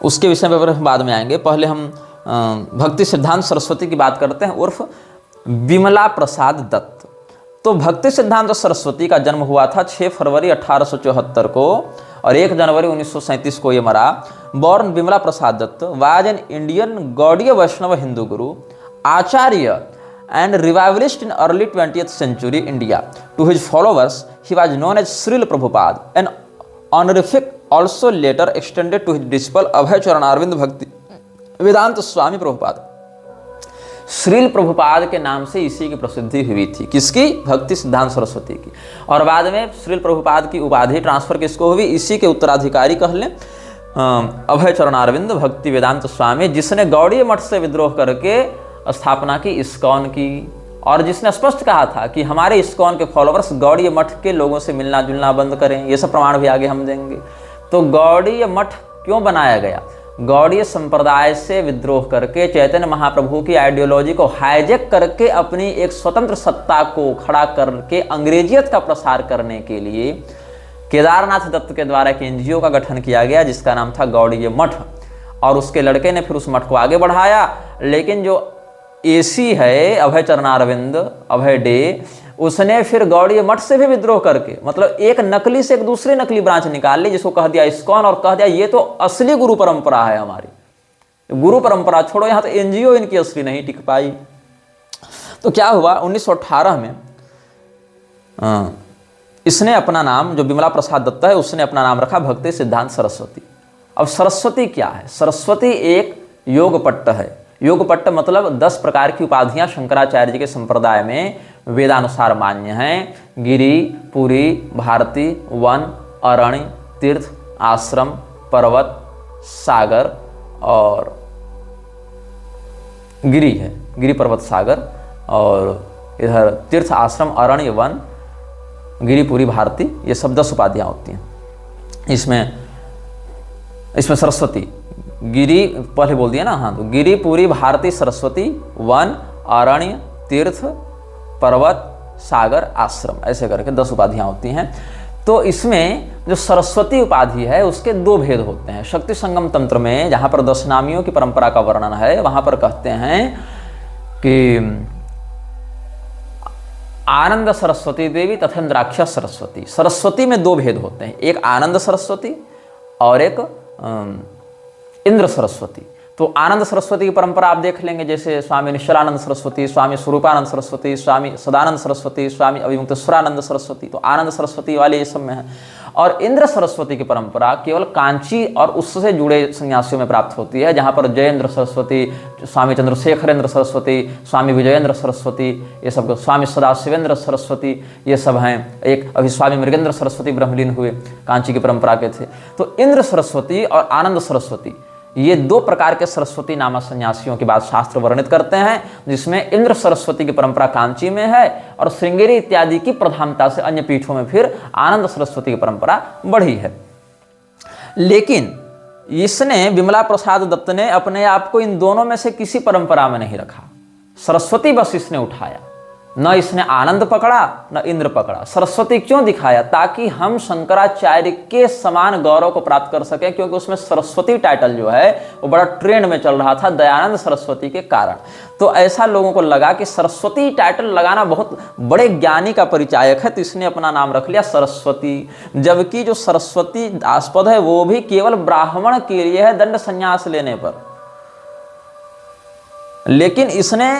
उसके विषय में बाद में आएंगे। पहले हम भक्ति सिद्धांत सरस्वती की बात करते हैं, उर्फ बिमला प्रसाद दत्त। तो भक्ति सिद्धांत सरस्वती का जन्म हुआ था 6 फरवरी 1874 को और 1 जनवरी 1937 को ये मरा। Born Bimala Prasad Datta was an Indian Gaudiya Vaishnava Hindu guru, acharya and revivalist in early 20th century India. To his followers, he was known as Srila Prabhupada, an honorific also later extended to his disciple Abhay Charan Arvind Bhakti Vedanta Swami Prabhupada. Srila Prabhupada के नाम से इसी की प्रसिद्धि हुई थी। किसकी? भक्ति सिद्धांत सरस्वती की। और बाद में श्रील प्रभुपाद की उपाधि ट्रांसफर किसको हुई? इसी के उत्तराधिकारी कह लें, अभय चरण अरविंद भक्ति वेदांत स्वामी, जिसने गौड़ीय मठ से विद्रोह करके स्थापना की इस्कॉन की, और जिसने स्पष्ट कहा था कि हमारे इस्कॉन के फॉलोअर्स गौड़ीय मठ के लोगों से मिलना जुलना बंद करें। ये सब प्रमाण भी आगे हम देंगे। तो गौड़ीय मठ क्यों बनाया गया? गौड़ीय संप्रदाय से विद्रोह करके चैतन्य महाप्रभु की आइडियोलॉजी को हाईजैक करके अपनी एक स्वतंत्र सत्ता को खड़ा करके अंग्रेजियत का प्रसार करने के लिए केदारनाथ दत्त के द्वारा एक एनजीओ का गठन किया गया जिसका नाम था गौड़ीय मठ। और उसके लड़के ने फिर उस मठ को आगे बढ़ाया। लेकिन जो एसी है अभय चरणारविंद, अभय डे, उसने फिर गौड़ीय मठ से भी विद्रोह करके, मतलब एक नकली से एक दूसरी नकली ब्रांच निकाल ली, जिसको कह दिया इस्कॉन, और कह दिया ये तो असली गुरु परंपरा है हमारी। गुरु परंपरा छोड़ो, यहाँ तो एनजीओ इनकी असली नहीं टिक पाई। तो क्या हुआ, 1918 में इसने अपना नाम, जो बिमला प्रसाद दत्त है, उसने अपना नाम रखा भक्ति सिद्धांत सरस्वती। अब सरस्वती क्या है? सरस्वती एक योगपट्ट है। योगपट्ट मतलब 10 प्रकार की उपाधियां शंकराचार्य जी के संप्रदाय में वेदानुसार मान्य हैं। गिरि, पुरी, भारती, वन, अरण्य, तीर्थ, आश्रम, पर्वत, सागर और गिरि है, गिरि पर्वत सागर, और इधर तीर्थ, आश्रम, अरण्य, वन, गिरि, पुरी, भारती, ये सब 10 उपाधियां होती हैं। इसमें सरस्वती, गिरि पहले बोल दिया ना, हाँ, तो गिरि, पुरी, भारती, सरस्वती, वन, अरण्य, तीर्थ, पर्वत, सागर आश्रम, ऐसे करके 10 उपाधियां होती हैं। तो इसमें जो सरस्वती उपाधि है उसके 2 भेद होते हैं। शक्ति संगम तंत्र में जहाँ पर 10 नामियों की परंपरा का वर्णन है, वहाँ पर कहते हैं कि आनंद सरस्वती देवी तथा इंद्राक्ष सरस्वती। सरस्वती में 2 भेद होते हैं, एक आनंद सरस्वती और एक इंद्र सरस्वती। तो आनंद सरस्वती की परंपरा आप देख लेंगे, जैसे स्वामी निश्चलानंद सरस्वती, स्वामी स्वरूपानंद सरस्वती, स्वामी सदानंद सरस्वती, स्वामी अभिमुक्तेश्वरानंद सरस्वती। तो आनंद सरस्वती वाले ये सब में है। और इंद्र सरस्वती की परंपरा केवल कांची और उससे जुड़े सन्यासियों में प्राप्त होती है, जहाँ पर जयेंद्र सरस्वती, स्वामी चंद्रशेखरेंद्र सरस्वती, स्वामी विजयेंद्र सरस्वती, ये सब, स्वामी सदाशिवेंद्र सरस्वती, ये सब हैं। एक अभी स्वामी मृगेंद्र सरस्वती ब्रह्मलीन हुए, कांची की परंपरा के थे। तो इंद्र सरस्वती और आनंद सरस्वती, ये 2 प्रकार के सरस्वती नामक सन्यासियों की बात शास्त्र वर्णित करते हैं, जिसमें इंद्र सरस्वती की परंपरा कांची में है और श्रृंगेरी इत्यादि की प्रधानता से अन्य पीठों में फिर आनंद सरस्वती की परंपरा बढ़ी है। लेकिन इसने, विमला प्रसाद दत्त ने अपने आप को इन दोनों में से किसी परंपरा में नहीं रखा। सरस्वती बस इसने उठाया, न इसने आनंद पकड़ा न इंद्र पकड़ा। सरस्वती क्यों दिखाया? ताकि हम शंकराचार्य के समान गौरव को प्राप्त कर सकें, क्योंकि उसमें सरस्वती टाइटल जो है वो बड़ा ट्रेंड में चल रहा था दयानंद सरस्वती के कारण। तो ऐसा लोगों को लगा कि सरस्वती टाइटल लगाना बहुत बड़े ज्ञानी का परिचायक है, तो इसने अपना नाम रख लिया सरस्वती। जबकि जो सरस्वती दासपद है वो भी केवल ब्राह्मण के लिए है दंड संन्यास लेने पर। लेकिन इसने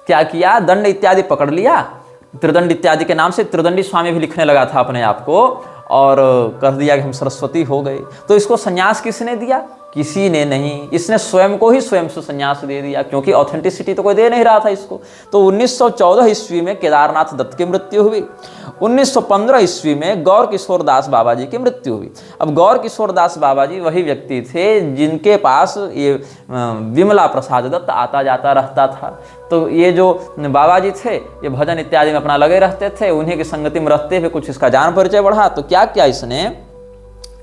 क्या किया? दंड इत्यादि पकड़ लिया, त्रिदंड इत्यादि के नाम से त्रिदंडी स्वामी भी लिखने लगा था अपने आप को, और कर दिया कि हम सरस्वती हो गए। तो इसको संन्यास किसने दिया? किसी ने नहीं, इसने स्वयं को ही स्वयं से संन्यास दे दिया, क्योंकि ऑथेंटिसिटी तो कोई दे नहीं रहा था इसको। तो 1914 ईस्वी में केदारनाथ दत्त की मृत्यु हुई। 1915 ईस्वी में गौर किशोर दास बाबा जी की मृत्यु हुई। अब गौर किशोर दास बाबा जी वही व्यक्ति थे जिनके पास ये विमला प्रसाद दत्त आता जाता रहता था। तो ये जो बाबा जी थे ये भजन इत्यादि में अपना लगे रहते थे, उन्हीं की संगति में रहते हुए कुछ इसका जान परिचय बढ़ा। तो क्या किया इसने?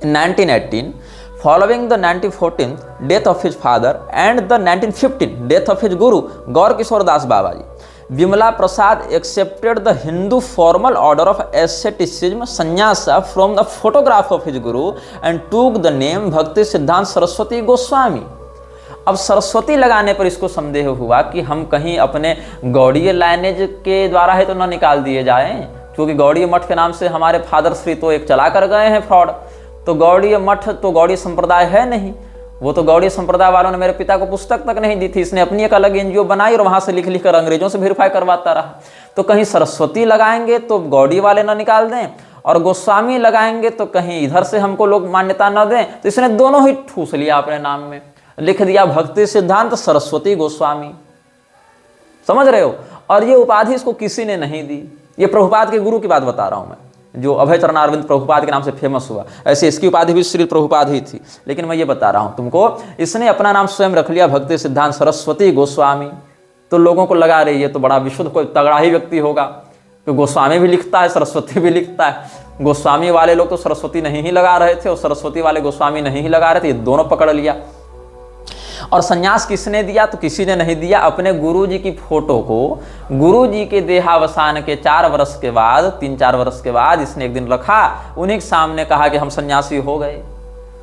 1918 following the 1914 death of his father and the 1915 death of his guru Gaur Kishore Das Babaji, Vimala Prasad accepted the Hindu formal order of asceticism sannyasa from the photograph of his guru and took the name Bhakti Siddhant Saraswati Goswami। अब सरस्वती लगाने पर इसको संदेह हुआ कि हम कहीं अपने गौड़ीय लाइनेज के द्वारा है तो न निकाल दिए जाएं, क्योंकि गौड़ीय मठ के नाम से हमारे फादर श्री तो एक चला कर गए हैं फ्रॉड। तो गौड़ीय मठ तो गौड़ीय संप्रदाय है नहीं, वो तो गौड़ीय संप्रदाय वालों ने मेरे पिता को पुस्तक तक नहीं दी थी। इसने अपनी एक अलग एनजीओ बनाई और वहां से लिख लिख कर अंग्रेजों से वेरीफाई करवाता रहा। तो कहीं सरस्वती लगाएंगे तो गौड़ी वाले ना निकाल दें, और गोस्वामी लगाएंगे तो कहीं इधर से हमको लोग मान्यता न दें। तो इसने दोनों ही ठूस लिया अपने नाम में, लिख दिया भक्ति सिद्धांत सरस्वती गोस्वामी। समझ रहे हो? और ये उपाधि इसको किसी ने नहीं दी। ये प्रभुपाद के गुरु की बात बता रहा हूं मैं, जो अभय चरण अरविंद प्रभुपाद के नाम से फेमस हुआ। ऐसे इसकी उपाधि भी श्री प्रभुपाद ही थी, लेकिन मैं ये बता रहा हूं तुमको, इसने अपना नाम स्वयं रख लिया भक्ति सिद्धांत सरस्वती गोस्वामी। तो लोगों को लगा रही है तो बड़ा विशुद्ध कोई तगड़ा ही व्यक्ति होगा, तो गोस्वामी भी लिखता है सरस्वती भी लिखता है। गोस्वामी वाले लोग तो सरस्वती नहीं ही लगा रहे थे और सरस्वती वाले गोस्वामी नहीं ही लगा रहे थे, ये दोनों पकड़ लिया। और संन्यास किसने दिया? तो किसी ने नहीं दिया। अपने गुरुजी की फोटो को गुरुजी के देहावसान के 4 वर्ष के बाद, 3-4 वर्ष के बाद इसने एक दिन रखा, उन्हीं के सामने कहा कि हम सन्यासी हो गए,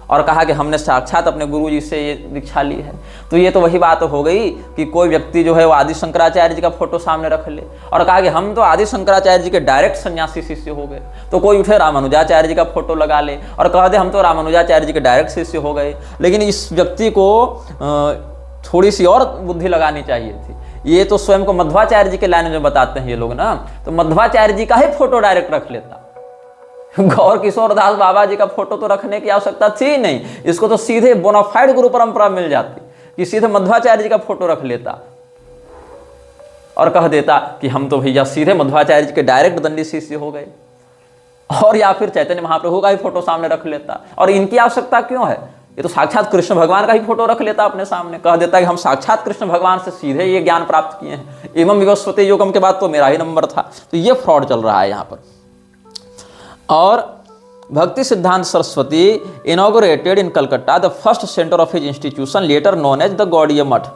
और कहा कि हमने साक्षात अपने गुरुजी से ये दीक्षा ली है। तो ये तो वही बात हो गई कि कोई व्यक्ति जो है वो आदि शंकराचार्य जी का फोटो सामने रख ले और कहा कि हम तो आदि शंकराचार्य जी के डायरेक्ट सन्यासी शिष्य हो गए। तो कोई उठे रामानुजाचार्य जी का फोटो लगा ले और कह दे हम तो रामानुजाचार्य जी के डायरेक्ट शिष्य हो गए। लेकिन इस व्यक्ति को थोड़ी सी और बुद्धि लगानी चाहिए थी। ये तो स्वयं को मध्वाचार्य जी के लाइन में बताते हैं ये लोग ना, तो मध्वाचार्य जी का ही फोटो डायरेक्ट रख लेता। गौर किशोर दास बाबा जी का फोटो तो रखने की आवश्यकता थी नहीं, इसको तो सीधे बोनाफाइड गुरु परंपरा मिल जाती कि सीधे मध्वाचार्य जी का फोटो रख लेता और कह देता कि हम तो भैया सीधे मध्वाचार्य जी के डायरेक्ट दंडी शिष्य हो गए। और या फिर चैतन्य महाप्रभु का ही फोटो सामने रख लेता। और इनकी आवश्यकता क्यों है? ये तो साक्षात कृष्ण भगवान का ही फोटो रख लेता अपने सामने, कह देता कि हम साक्षात कृष्ण भगवान से सीधे ये ज्ञान प्राप्त किए हैं। एवं विवस्वते योगम के बाद तो मेरा ही नंबर था। तो ये फ्रॉड चल रहा है यहाँ पर। और Bhakti Siddhanta Saraswati inaugurated in Calcutta the first centre of his institution later known as the Gaudiya Math.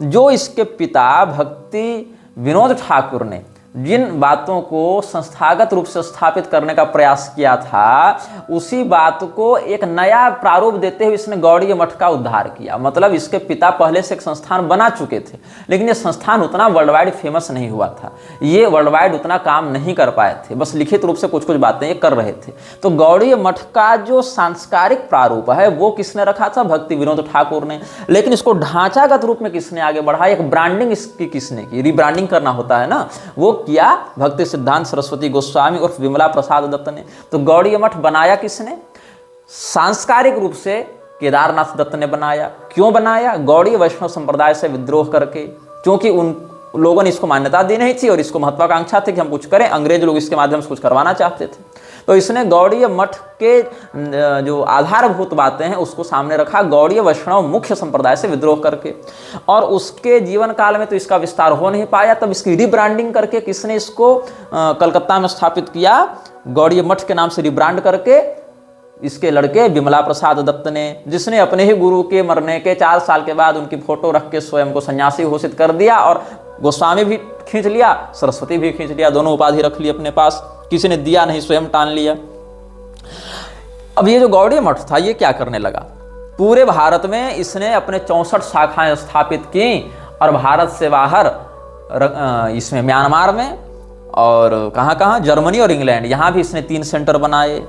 जो इसके पिता भक्ति विनोद ठाकुर ने जिन बातों को संस्थागत रूप से स्थापित करने का प्रयास किया था, उसी बात को एक नया प्रारूप देते हुए इसने गौड़ीय मठ का उद्धार किया। मतलब इसके पिता पहले से एक संस्थान बना चुके थे, लेकिन ये संस्थान उतना वर्ल्ड वाइड फेमस नहीं हुआ था, ये वर्ल्ड वाइड उतना काम नहीं कर पाए थे, बस लिखित रूप से कुछ कुछ बातें ये कर रहे थे। तो गौड़ीय मठ का जो सांस्कारिक प्रारूप है वो किसने रखा था? भक्ति विनोद ठाकुर ने। लेकिन इसको ढांचागत रूप में किसने आगे बढ़ाया? एक ब्रांडिंग इसकी किसने की? रिब्रांडिंग करना होता है ना, वो किया भक्ति सिद्धांत सरस्वती गोस्वामी और विमला प्रसाद दत्त ने। तो गौड़ीय मठ बनाया किसने? सांस्कारिक रूप से केदारनाथ दत्त ने बनाया। क्यों बनाया? गौड़ीय वैष्णव संप्रदाय से विद्रोह करके, क्योंकि उन लोगों ने इसको मान्यता दी नहीं थी और इसको महत्वाकांक्षा थी कि हम कुछ करें, अंग्रेज लोग इसके माध्यम से कुछ करवाना चाहते थे। तो इसने गौड़ीय मठ के जो आधारभूत बातें हैं उसको सामने रखा, गौड़ीय वैष्णव मुख्य संप्रदाय से विद्रोह करके। और उसके जीवन काल में तो इसका विस्तार हो नहीं पाया, तब इसकी रिब्रांडिंग करके किसने इसको कलकत्ता में स्थापित किया? गौड़ीय मठ के नाम से रिब्रांड करके इसके लड़के विमला प्रसाद दत्त ने, जिसने अपने ही गुरु के मरने के 4 साल के बाद उनकी फोटो रख के स्वयं को सन्यासी घोषित कर दिया और गोस्वामी भी खींच लिया, सरस्वती भी खींच लिया, दोनों उपाधि रख ली अपने पास, किसी ने दिया नहीं, स्वयं टान लिया। अब ये जो गौड़ीय मठ था ये क्या करने लगा? पूरे भारत में इसने अपने 64 शाखाएं स्थापित की और भारत से बाहर इसमें म्यांमार में और कहाँ जर्मनी और इंग्लैंड, यहाँ भी इसने 3 सेंटर बनाए।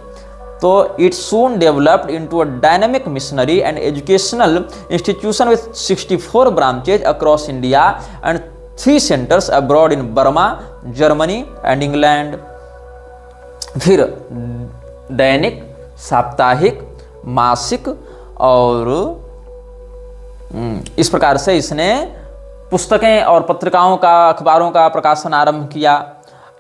तो it soon developed into a dynamic missionary and educational institution with 64 branches across India and 3 centres abroad in Burma, Germany and England. फिर दैनिक, साप्ताहिक, मासिक और इस प्रकार से इसने पुस्तकें और पत्रिकाओं का, अखबारों का प्रकाशन आरंभ किया।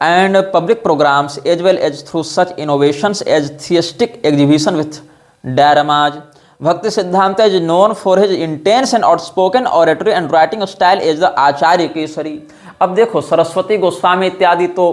and public programs as well as through such innovations as theistic exhibition with dioramas. Bhakti Siddhanta is known for his intense and outspoken oratory and writing style as the आचार्य केसरी। अब देखो सरस्वती गोस्वामी इत्यादि तो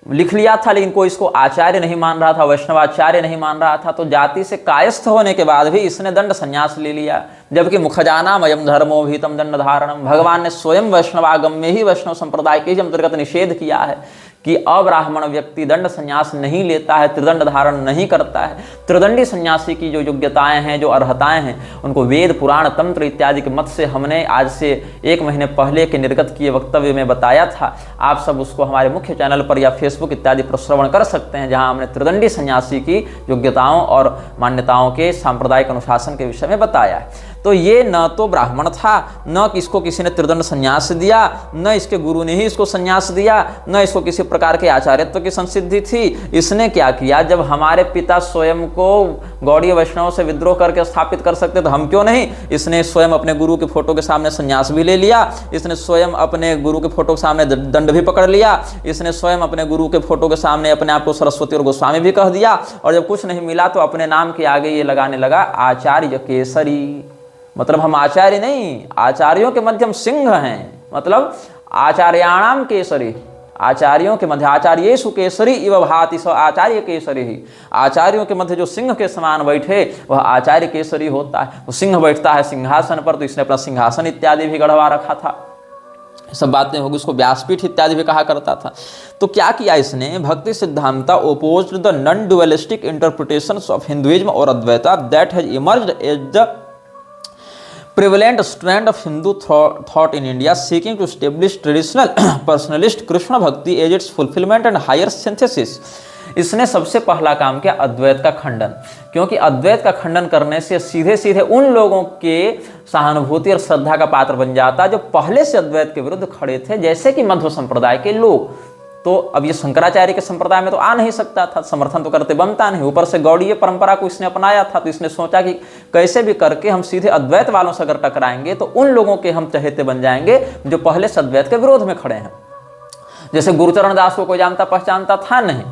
लिख लिया था, लेकिन कोई इसको आचार्य नहीं मान रहा था, वैष्णवाचार्य नहीं मान रहा था। तो जाति से कायस्थ होने के बाद भी इसने दंड संन्यास ले लिया, जबकि मुखजाना मयम धर्मो भीतम दंड धारणम, भगवान ने स्वयं वैष्णवागम में ही वैष्णव संप्रदाय के अंतर्गत निषेध किया है कि अब्राह्मण व्यक्ति दंड संन्यास नहीं लेता है, त्रिदंड धारण नहीं करता है। त्रिदंडी सन्यासी की जो योग्यताएं हैं, जो अर्हताएं हैं, उनको वेद, पुराण, तंत्र इत्यादि के मत से हमने आज से 1 महीने पहले के निर्गत किए वक्तव्य में बताया था। आप सब उसको हमारे मुख्य चैनल पर या फेसबुक इत्यादि पर श्रवण कर सकते हैं, जहां हमने त्रिदंडी सन्यासी की योग्यताओं और मान्यताओं के सांप्रदायिक अनुशासन के विषय में बताया है। तो ये न तो ब्राह्मण था, न इसको किसी ने त्रिदंड संन्यास दिया, न इसके गुरु ने ही इसको संन्यास दिया, न इसको किसी प्रकार के आचार्यत्व की संसिद्धि थी। इसने क्या किया? जब हमारे पिता स्वयं को गौड़ीय वैष्णव से विद्रोह करके स्थापित कर सकते तो हम क्यों नहीं? इसने स्वयं अपने गुरु के फोटो के सामने संन्यास भी ले लिया, इसने स्वयं अपने गुरु के फोटो के सामने दंड भी पकड़ लिया, इसने स्वयं अपने गुरु के फोटो के सामने अपने आप को सरस्वती और गोस्वामी भी कह दिया, और जब कुछ नहीं मिला तो अपने नाम के आगे ये लगाने लगा आचार्य केसरी। मतलब हम आचार्य नहीं, आचार्यों के मध्य हम सिंह हैं। मतलब आचार्याणाम केसरी, आचार्यों के मध्य आचार्येषु केसरी इव भाति स आचार्य केसरी ही। आचार्यों के मध्य जो सिंह के समान बैठे वह आचार्य केसरी होता है। वो सिंह बैठता है सिंहासन पर, तो इसने अपना सिंहासन इत्यादि भी गढ़वा रखा था। सब बातें होगी, उसको व्यासपीठ इत्यादि भी कहा करता था। तो क्या किया इसने? Bhakti Siddhanta opposed the non dualistic interpretations of Hinduism और Advaita that has emerged as the prevalent strand of Hindu thought in India, seeking to establish traditional personalist Krishna Bhakti as its fulfillment and higher synthesis. इसने सबसे पहला काम किया अद्वैत का खंडन, क्योंकि अद्वैत का खंडन करने से सीधे सीधे उन लोगों के सहानुभूति और श्रद्धा का पात्र बन जाता जो पहले से अद्वैत के विरुद्ध खड़े थे, जैसे कि मध्व संप्रदाय के लोग। तो अब ये शंकराचार्य के संप्रदाय में तो आ नहीं सकता था, समर्थन तो करते बनता नहीं। ऊपर से गौड़ीय परंपरा को इसने अपनाया था, तो इसने सोचा कि कैसे भी करके हम सीधे अद्वैत वालों से अगर टकराएंगे तो उन लोगों के हम चहेते बन जाएंगे जो पहले से अद्वैत के विरोध में खड़े हैं। जैसे गुरुचरण दास को कोई जानता पहचानता था नहीं,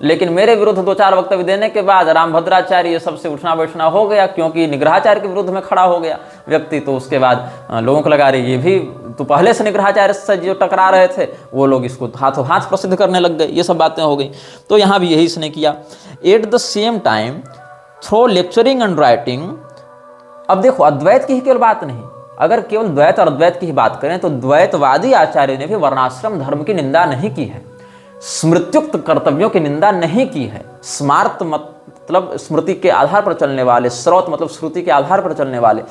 लेकिन मेरे विरुद्ध 2-4 वक्तव्य देने के बाद रामभद्राचार्य ये सबसे उठना बैठना हो गया, क्योंकि निग्रहाचार्य के विरुद्ध में खड़ा हो गया व्यक्ति। तो उसके बाद लोगों को लगा रही ये भी तो पहले से निग्रहाचार्य से जो टकरा रहे थे वो लोग इसको हाथों हाथ प्रसिद्ध करने लग गए। ये सब बातें हो गई। तो यहाँ भी यही इसने किया। Eight the same time through lecturing and writing, अब देखो अद्वैत की ही केवल बात नहीं, अगर केवल द्वैत और अद्वैत की ही बात करें तो द्वैतवादी आचार्यों ने भी वर्णाश्रम धर्म की निंदा नहीं की है, स्मृत्युक्त कर्तव्यों की निंदा नहीं की है। स्मार्त मतलब स्मृति के आधार पर चलने वाले, स्रोत मतलब श्रुति के आधार पर चलने वाले,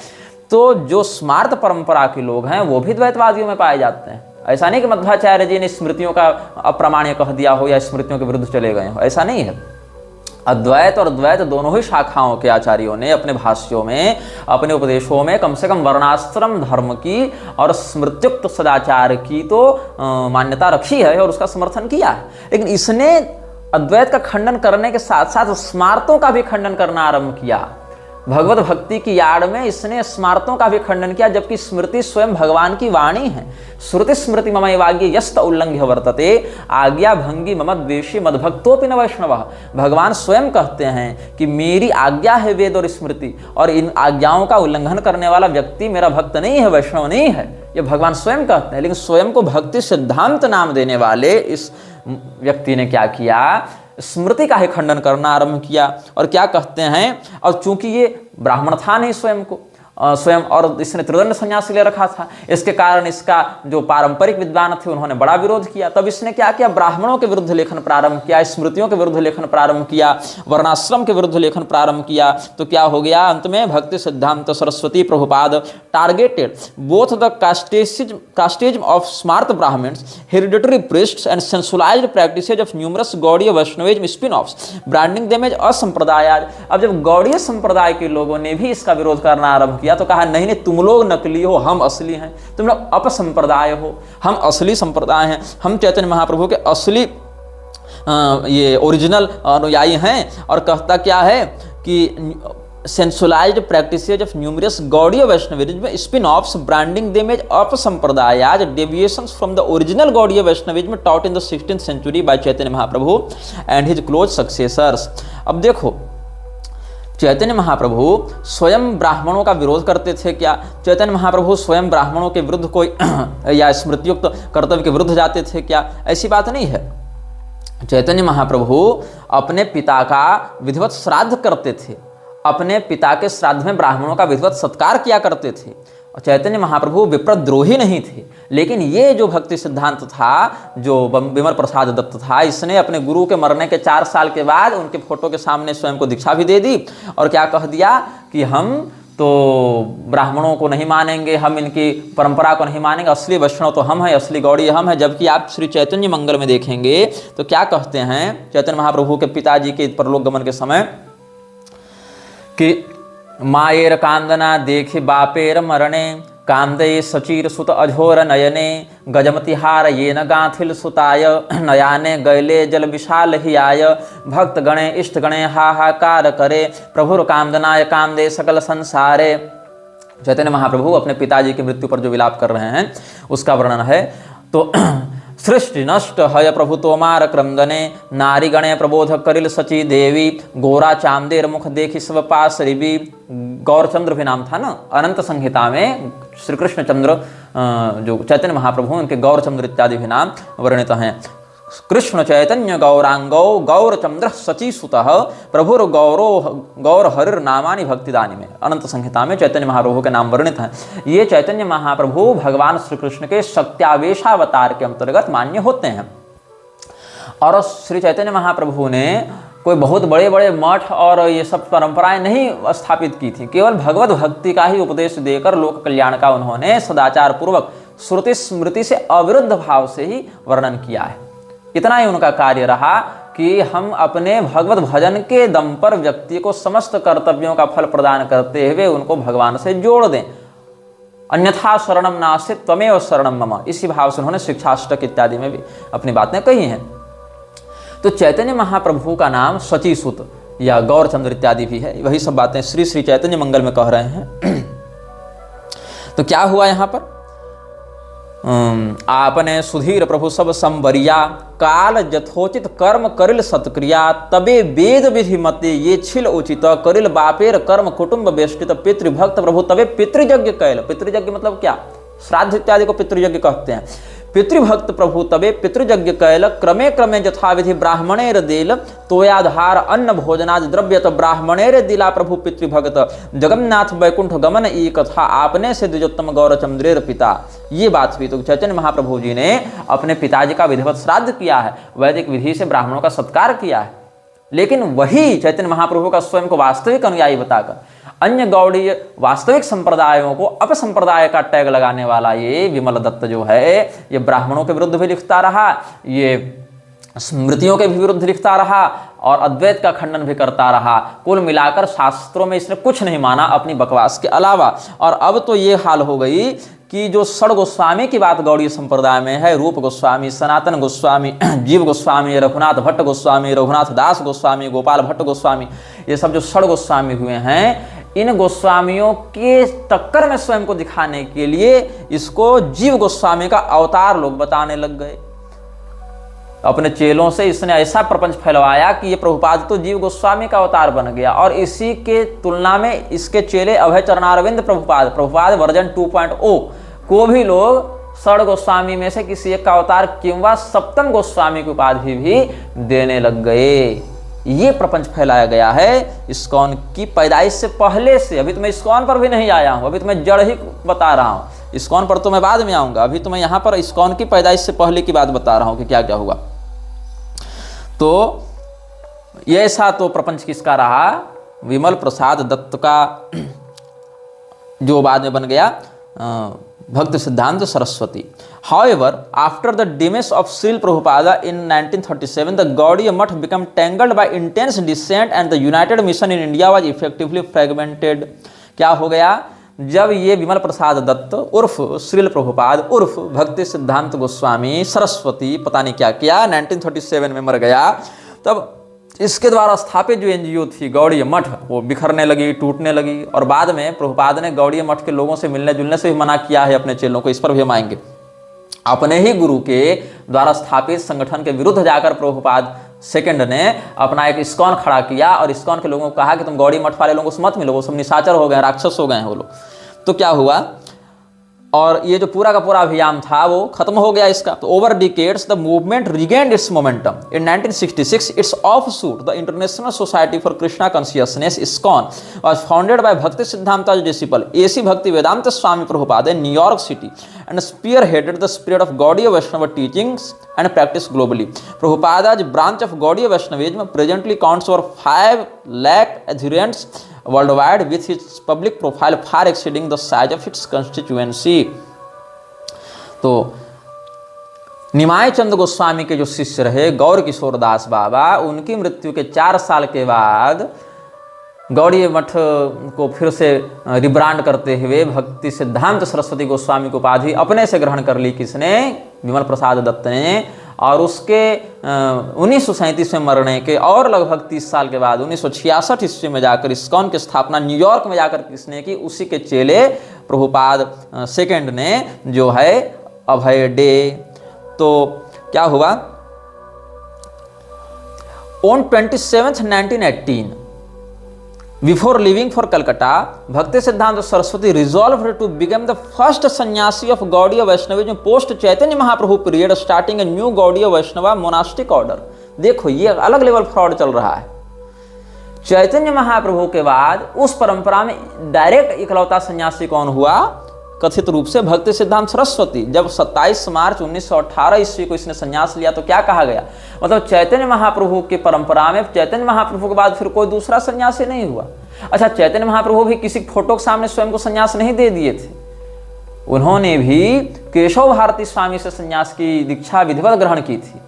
तो जो स्मार्त परंपरा के लोग हैं वो भी द्वैतवादियों में पाए जाते हैं। ऐसा नहीं कि मध्वाचार्य जी ने स्मृतियों का अप्रामाण्य कह दिया हो या स्मृतियों के विरुद्ध चले गए हो, ऐसा नहीं है। अद्वैत और द्वैत दोनों ही शाखाओं के आचार्यों ने अपने भाष्यों में, अपने उपदेशों में कम से कम वर्णाश्रम धर्म की और स्मृत्युक्त सदाचार की तो मान्यता रखी है और उसका समर्थन किया है। लेकिन इसने अद्वैत का खंडन करने के साथ साथ स्मार्तों का भी खंडन करना आरंभ किया। भगवत भक्ति की याड़ में इसने स्मार्तों का भी खंडन किया, जबकि स्मृति स्वयं भगवान की वाणी है। श्रुति स्मृति ममैवाग्य यस्त उल्लंघ्य वर्तते आज्ञा भंगी मम द्वेषी मद्भक्तोपि न वैष्णवः। भगवान स्वयं कहते हैं कि मेरी आज्ञा है वेद और स्मृति, और इन आज्ञाओं का उल्लंघन करने वाला व्यक्ति मेरा भक्त नहीं है, वैष्णव नहीं है। ये भगवान स्वयं कहते हैं। लेकिन स्वयं को भक्ति सिद्धांत नाम देने वाले इस व्यक्ति ने क्या किया, स्मृति का ही खंडन करना आरंभ किया। और क्या कहते हैं, और चूंकि ये ब्राह्मण था नहीं स्वयं और इसने त्रिदंड संन्यास ले रखा था, इसके कारण इसका जो पारंपरिक विद्वान थे उन्होंने बड़ा विरोध किया। तब इसने क्या किया, ब्राह्मणों के विरुद्ध लेखन प्रारंभ किया, स्मृतियों के विरुद्ध लेखन प्रारंभ किया, वर्णाश्रम के विरुद्ध लेखन प्रारंभ किया। तो क्या हो गया, अंत में Bhakti Siddhanta Saraswati Prabhupada targeted both the castes of Smarta Brahmins, hereditary priests and sensualised practices of numerous Gaudiya Vaishnavism spin offs, branding them as असंप्रदायाज। अब जब गौड़ीय संप्रदाय के लोगों ने भी इसका विरोध करना आरंभ किया तो कहा नहीं, तुम लोग नकली हो, हम असली हैं, तुम लोग अपसंप्रदाय हो, हम असली संप्रदाय हैं, हम चैतन्य महाप्रभु के असली ये ओरिजिनल अनुयायी हैं। और कहता क्या है कि sensualised practices of numerous Gaudiya Vaishnavism spin offs, branding them as अपसंप्रदायाज, deviations from the original Gaudiya Vaishnavism taught in the 16th century by Chaitanya Mahaprabhu and his close successors. अब देखो, चैतन्य महाप्रभु स्वयं ब्राह्मणों का विरोध करते थे क्या? चैतन्य महाप्रभु स्वयं ब्राह्मणों के विरुद्ध कोई या स्मृतियुक्त कर्तव्य के विरुद्ध जाते थे क्या? ऐसी बात नहीं है। चैतन्य महाप्रभु अपने पिता का विधिवत श्राद्ध करते थे, अपने पिता के श्राद्ध में ब्राह्मणों का विधिवत सत्कार किया करते थे। और चैतन्य महाप्रभु विप्रद्रोही नहीं थे। लेकिन ये जो भक्ति सिद्धांत था, जो विमल प्रसाद दत्त था, इसने अपने गुरु के मरने के 4 साल के बाद उनके फोटो के सामने स्वयं को दीक्षा भी दे दी और क्या कह दिया कि हम तो ब्राह्मणों को नहीं मानेंगे, हम इनकी परंपरा को नहीं मानेंगे, असली वैष्णव तो हम हैं, असली गौड़ी हम हैं। जबकि आप श्री चैतन्य मंगल में देखेंगे तो क्या कहते हैं चैतन्य महाप्रभु के पिताजी के परलोक गमन के समय कि मायेर कांदना देखे बापेर मरणे, कांदे सचीर सुत अझोर नयने, गजमतिहार ये न गांथिल सुताय, नयाने गैले जल विशाल ही आय, भक्त गणे इष्ट गणे हाहाकार करे, प्रभुर कांदनाय कांदे सकल संसारे। चैतन्य महाप्रभु अपने पिताजी की मृत्यु पर जो विलाप कर रहे हैं उसका वर्णन है। तो सृष्टि नष्ट हय प्रभु तोमार क्रंदने, नारी गणे प्रबोध करिल सची देवी, गोरा चांदेर मुख देखी सब पास रिबी। गौरचंद्र भी नाम था ना, अनंत संहिता में श्री कृष्ण चंद्र जो चैतन्य महाप्रभु उनके गौरचंद्र इत्यादि भी नाम वर्णित हैं। कृष्ण चैतन्य गौरांगौ गौरचंद्र सची सुतः, प्रभुर गौर हरिर नामानि भक्तिदानी में अनंत संहिता में चैतन्य महाप्रभु के नाम वर्णित हैं। ये चैतन्य महाप्रभु भगवान श्री कृष्ण के शक्त्यावेशावतार के अंतर्गत मान्य होते हैं। और श्री चैतन्य महाप्रभु ने कोई बहुत बड़े बड़े मठ और ये सब परंपराएं नहीं स्थापित की थी, केवल भगवत भक्ति का ही उपदेश देकर लोक कल्याण का उन्होंने सदाचार पूर्वक श्रुति स्मृति से अविरुद्ध भाव से ही वर्णन किया है। इतना ही उनका कार्य रहा कि हम अपने भगवत भजन के दम पर व्यक्ति को समस्त कर्तव्यों का फल प्रदान करते हुए उनको भगवान से जोड़ दें। अन्यथा शरणम नास्ति त्वमेव शरणम मम, इसी भाव से उन्होंने शिक्षाष्टक इत्यादि में भी अपनी बातें कही हैं। तो चैतन्य महाप्रभु का नाम सचीसुत या गौरचंद्र इत्यादि भी है। वही सब बातें श्री श्री चैतन्य मंगल में कह रहे हैं। तो क्या हुआ यहाँ पर, आपने सुधीर प्रभु सब संवरिया, काल जथोचित कर्म करिल सत्क्रिया, तबे वेद विधि मते ये छिल उचित, करिल बापेर कर्म कुटुंब बेष्टित, पितृभक्त प्रभु तबे पितृयज्ञ कैल। पितृयज्ञ मतलब क्या, श्राद्ध इत्यादि को पितृयज्ञ कहते हैं। पितृभक्त प्रभु तबे पितृयज्ञ कैल क्रमे क्रमे यथाविधि ब्राह्मणेर देल तोयाधार अन्न भोजनाद द्रव्यत ब्राह्मणेर दिला प्रभु पितृभगत जगन्नाथ वैकुंठ गमन ई कथा आपने से द्विजोत्तम गौरचंद्रेर पिता। ये बात हुई। तो चैतन्य महाप्रभु जी ने अपने पिताजी का विधिवत श्राद्ध किया है, वैदिक विधि से ब्राह्मणों का सत्कार किया है, लेकिन वही चैतन्य महाप्रभु का स्वयं को वास्तविक अनुयायी बताकर अन्य गौड़ीय वास्तविक संप्रदायों को अपसंप्रदाय का टैग लगाने वाला ये विमल दत्त जो है, ये ब्राह्मणों के विरुद्ध भी लिखता रहा, ये स्मृतियों के भी विरुद्ध लिखता रहा और अद्वैत का खंडन भी करता रहा। कुल मिलाकर शास्त्रों में इसने कुछ नहीं माना अपनी बकवास के अलावा। और अब तो ये हाल हो गई कि जो षड गोस्वामी की बात गौड़ीय संप्रदाय में है, रूप गोस्वामी, सनातन गोस्वामी, जीव गोस्वामी, रघुनाथ भट्ट गोस्वामी, रघुनाथ दास गोस्वामी, गोपाल भट्ट गोस्वामी, ये सब जो षड गोस्वामी हुए हैं, इन गोस्वामियों के टक्कर में स्वयं को दिखाने के लिए इसको जीव गोस्वामी का अवतार लोग बताने लग गए। अपने चेलों से इसने ऐसा प्रपंच फैलवाया कि ये प्रभुपाद तो जीव गोस्वामी का अवतार बन गया, और इसी के तुलना में इसके चेले अभय चरणारविंद प्रभुपाद वर्जन 2.0 को भी लोग षड गोस्वामी में से किसी एक का अवतार किंवा सप्तम गोस्वामी की उपाधि भी देने लग गए। ये प्रपंच फैलाया गया है इस्कॉन की पैदाइश से पहले से। अभी तो मैं इस्कॉन पर भी नहीं आया हूं, अभी तो मैं जड़ ही बता रहा हूं। इस्कॉन पर तो मैं बाद में आऊंगा, अभी तो मैं यहां पर इस्कॉन की पैदाइश से पहले की बात बता रहा हूं कि क्या क्या हुआ। तो ये ऐसा तो प्रपंच किसका रहा, विमल प्रसाद दत्त का, जो बाद में बन गया भक्ति Siddhanta Saraswati. However, after the demise of Srila Prabhupada in 1937, the Gaudiya Math became tangled by intense dissent and the United Mission in India was effectively fragmented. क्या हो गया, जब ये विमल प्रसाद दत्त उर्फ श्रील प्रभुपाद उर्फ भक्ति सिद्धांत गोस्वामी सरस्वती पता नहीं क्या किया 1937 में मर गया, तब इसके द्वारा स्थापित जो एनजीओ थी गौड़ीय मठ वो बिखरने लगी, टूटने लगी। और बाद में प्रभुपाद ने गौड़ीय मठ के लोगों से मिलने जुलने से भी मना किया है अपने चेलों को, इस पर भी हम आएंगे। अपने ही गुरु के द्वारा स्थापित संगठन के विरुद्ध जाकर प्रभुपाद सेकंड ने अपना एक इस्कॉन खड़ा किया और इस्कॉन के लोगों को कहा कि तुम गौड़ी मठ वाले लोगों से मत मिलो, वो सब निशाचर हो गए, राक्षस हो गए हैं वो लोग। तो क्या हुआ, और ये जो पूरा का पूरा अभियान था वो खत्म हो गया इसका। तो over decades the movement regained it's momentum. In 1966 it's offshoot the international society for Krishna consciousness ISKCON was founded by भक्ति सिद्धांता डिसिपल एसी भक्ति वेदांत स्वामी Prabhupada in New York City and spearheaded the spirit of Gaudiya Vaishnava teachings and practice globally. Prabhupada's branch of Gaudiya Vaishnavism presently counts over 5 lakh adherents worldwide, with its public profile far exceeding the size of its constituency. तो निमाय चंद गोस्वामी के जो शिष्य रहे गौर किशोर दास बाबा, उनकी मृत्यु के 4 साल के बाद गौड़ीय मठ को फिर से रिब्रांड करते हुए भक्ति सिद्धांत सरस्वती गोस्वामी की उपाधि अपने से ग्रहण कर ली। किसने, विमल प्रसाद दत्त ने। और उसके 1937 में मरने के और लगभग 30 साल के बाद 1966 ईस्वी में जाकर इस्कॉन की स्थापना न्यूयॉर्क में जाकर किसने की, उसी के चेले प्रभुपाद सेकंड ने जो है अभय डे। तो क्या हुआ, on 27 1918 Before leaving for Calcutta, Bhakti Siddhanta Saraswati resolved to become the first sannyasi of Gaudiya Vaishnavism post Chaitanya Mahaprabhu period, starting a new Gaudiya Vaishnava monastic order. देखो ये अलग लेवल फ्रॉड चल रहा है। चैतन्य महाप्रभु के बाद उस परंपरा में डायरेक्ट इकलौता सन्यासी कौन हुआ, कथित रूप से भक्ति सिद्धांत सरस्वती। जब 27 मार्च 1918 ईस्वी को इसने संन्यास लिया तो क्या कहा गया, मतलब चैतन्य महाप्रभु की परंपरा में चैतन्य महाप्रभु के बाद फिर कोई दूसरा सन्यासी नहीं हुआ। अच्छा, चैतन्य महाप्रभु भी किसी फोटो के सामने स्वयं को संन्यास नहीं दे दिए थे, उन्होंने भी केशव भारती स्वामी से संन्यास की दीक्षा विधिवत ग्रहण की थी,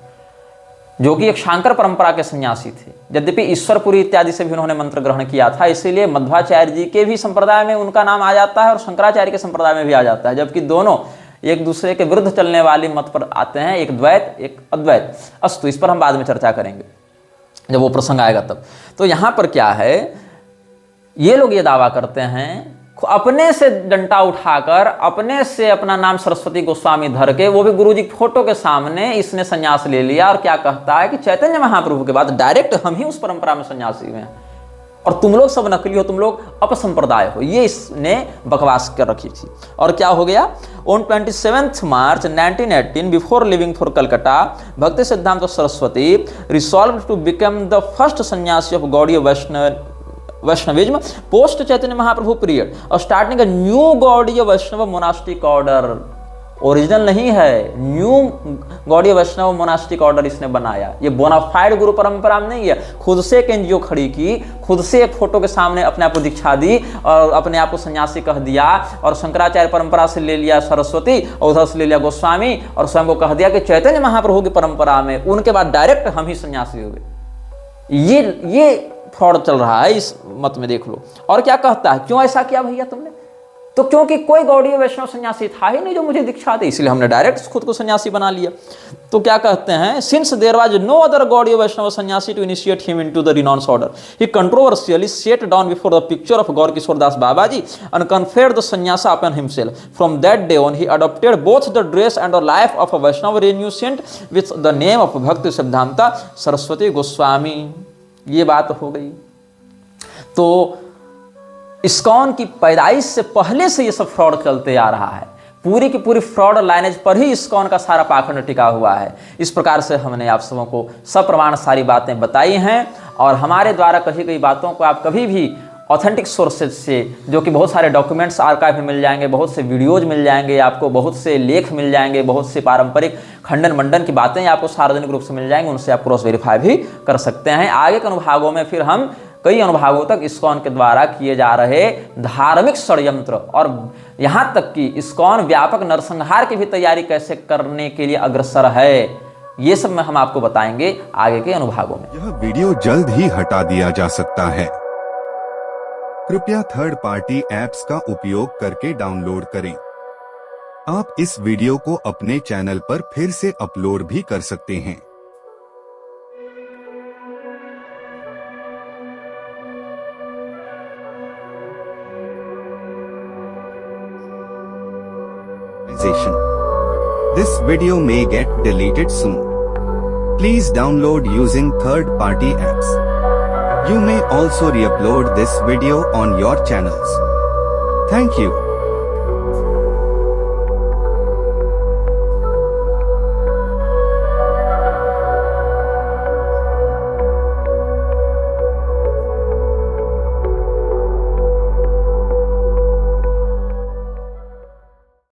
जो कि एक शांकर परंपरा के सन्यासी थे। यद्यपि ईश्वरपुरी इत्यादि से भी उन्होंने मंत्र ग्रहण किया था, इसीलिए मध्वाचार्य जी के भी संप्रदाय में उनका नाम आ जाता है और शंकराचार्य के संप्रदाय में भी आ जाता है, जबकि दोनों एक दूसरे के विरुद्ध चलने वाली मत पर आते हैं, एक द्वैत एक अद्वैत। अस्तु, इस पर हम बाद में चर्चा करेंगे जब वो प्रसंग आएगा तब। तो यहाँ पर क्या है, ये लोग ये दावा करते हैं अपने से डंडा उठाकर अपने से अपना नाम सरस्वती गोस्वामी धर के, वो भी गुरुजी फोटो के सामने इसने संन्यास ले लिया। और क्या कहता है कि चैतन्य महाप्रभु के बाद डायरेक्ट हम ही उस परंपरा में सन्यासी हुए हैं। और तुम लोग सब नकली हो, तुम लोग अपसंप्रदाय हो। ये इसने बकवास कर रखी थी। और क्या हो गया, on 27 March 1918 before leaving for Calcutta, Bhakti Siddhanta Saraswati resolved to become the first sannyasi of Gaudiya Vaishnavism post Chaitanya Mahaprabhu period और starting a new Gaudiya Vaishnava monastic order. Original नहीं है, new Gaudiya Vaishnava monastic order इसने बनाया। ये बोनाफाइड गुरु परंपरा में नहीं है, खुद से एक एनजीओ खड़ी की, खुद से एक फोटो के सामने अपने आप को दीक्षा दी और अपने आप को सन्यासी कह दिया, और शंकराचार्य परंपरा से ले लिया सरस्वती और उधर से ले लिया गोस्वामी, और स्वयं को कह दिया कि चैतन्य महाप्रभु की परंपरा में, उनके बाद डायरेक्ट हम ही सन्यासी हो गए। ये फ्रॉड चल रहा है इस मत में, देख लो। और क्या कहता है, क्यों ऐसा किया भैया तुमने? तो क्योंकि कोई गौड़ीय वैष्णव सन्यासी था ही नहीं जो मुझे दीक्षा दे, इसलिए हमने डायरेक्ट खुद को सन्यासी बना लिया। तो क्या कहते हैं, since there was no other Gaudiya Vaishnava sannyasi to initiate him into the renounce order, he controversially set down before the picture of Gaur Kishore Das Baba ji and conferred the sannyasa upon himself. From that day on he adopted both the dress and the life of a Vaishnava renunciant with the name of Bhakti Siddhanta Saraswati Goswami. ये बात हो गई। तो ISKCON की पैदाइश से पहले से ये सब फ्रॉड चलते आ रहा है। पूरी की पूरी फ्रॉड लाइनेज पर ही इस्कॉन का सारा पाखंड टिका हुआ है। इस प्रकार से हमने आप सबों को सप्रमाण सारी बातें बताई हैं, और हमारे द्वारा कही गई बातों को आप कभी भी ऑथेंटिक सोर्सेज से, जो कि बहुत सारे डॉक्यूमेंट्स आर्काइव में मिल जाएंगे, बहुत से वीडियोज मिल जाएंगे आपको, बहुत से लेख मिल जाएंगे, बहुत से पारंपरिक खंडन मंडन की बातें आपको सार्वजनिक रूप से मिल जाएंगी, उनसे आप क्रॉस वेरीफाई भी कर सकते हैं। आगे के अनुभागों में फिर हम कई अनुभागों तक इस्कॉन के द्वारा किए जा रहे धार्मिक षड्यंत्र, और यहाँ तक कि इस्कॉन व्यापक नरसंहार की भी तैयारी कैसे करने के लिए अग्रसर है, ये सब में हम आपको बताएंगे आगे के अनुभागों में। यह वीडियो जल्द ही हटा दिया जा सकता है। कृपया थर्ड पार्टी ऐप्स का उपयोग करके डाउनलोड करें। आप इस वीडियो को अपने चैनल पर फिर से अपलोड भी कर सकते हैं। This video may get deleted soon. Please download using third-party apps. You may also re-upload this video on your channels. Thank you.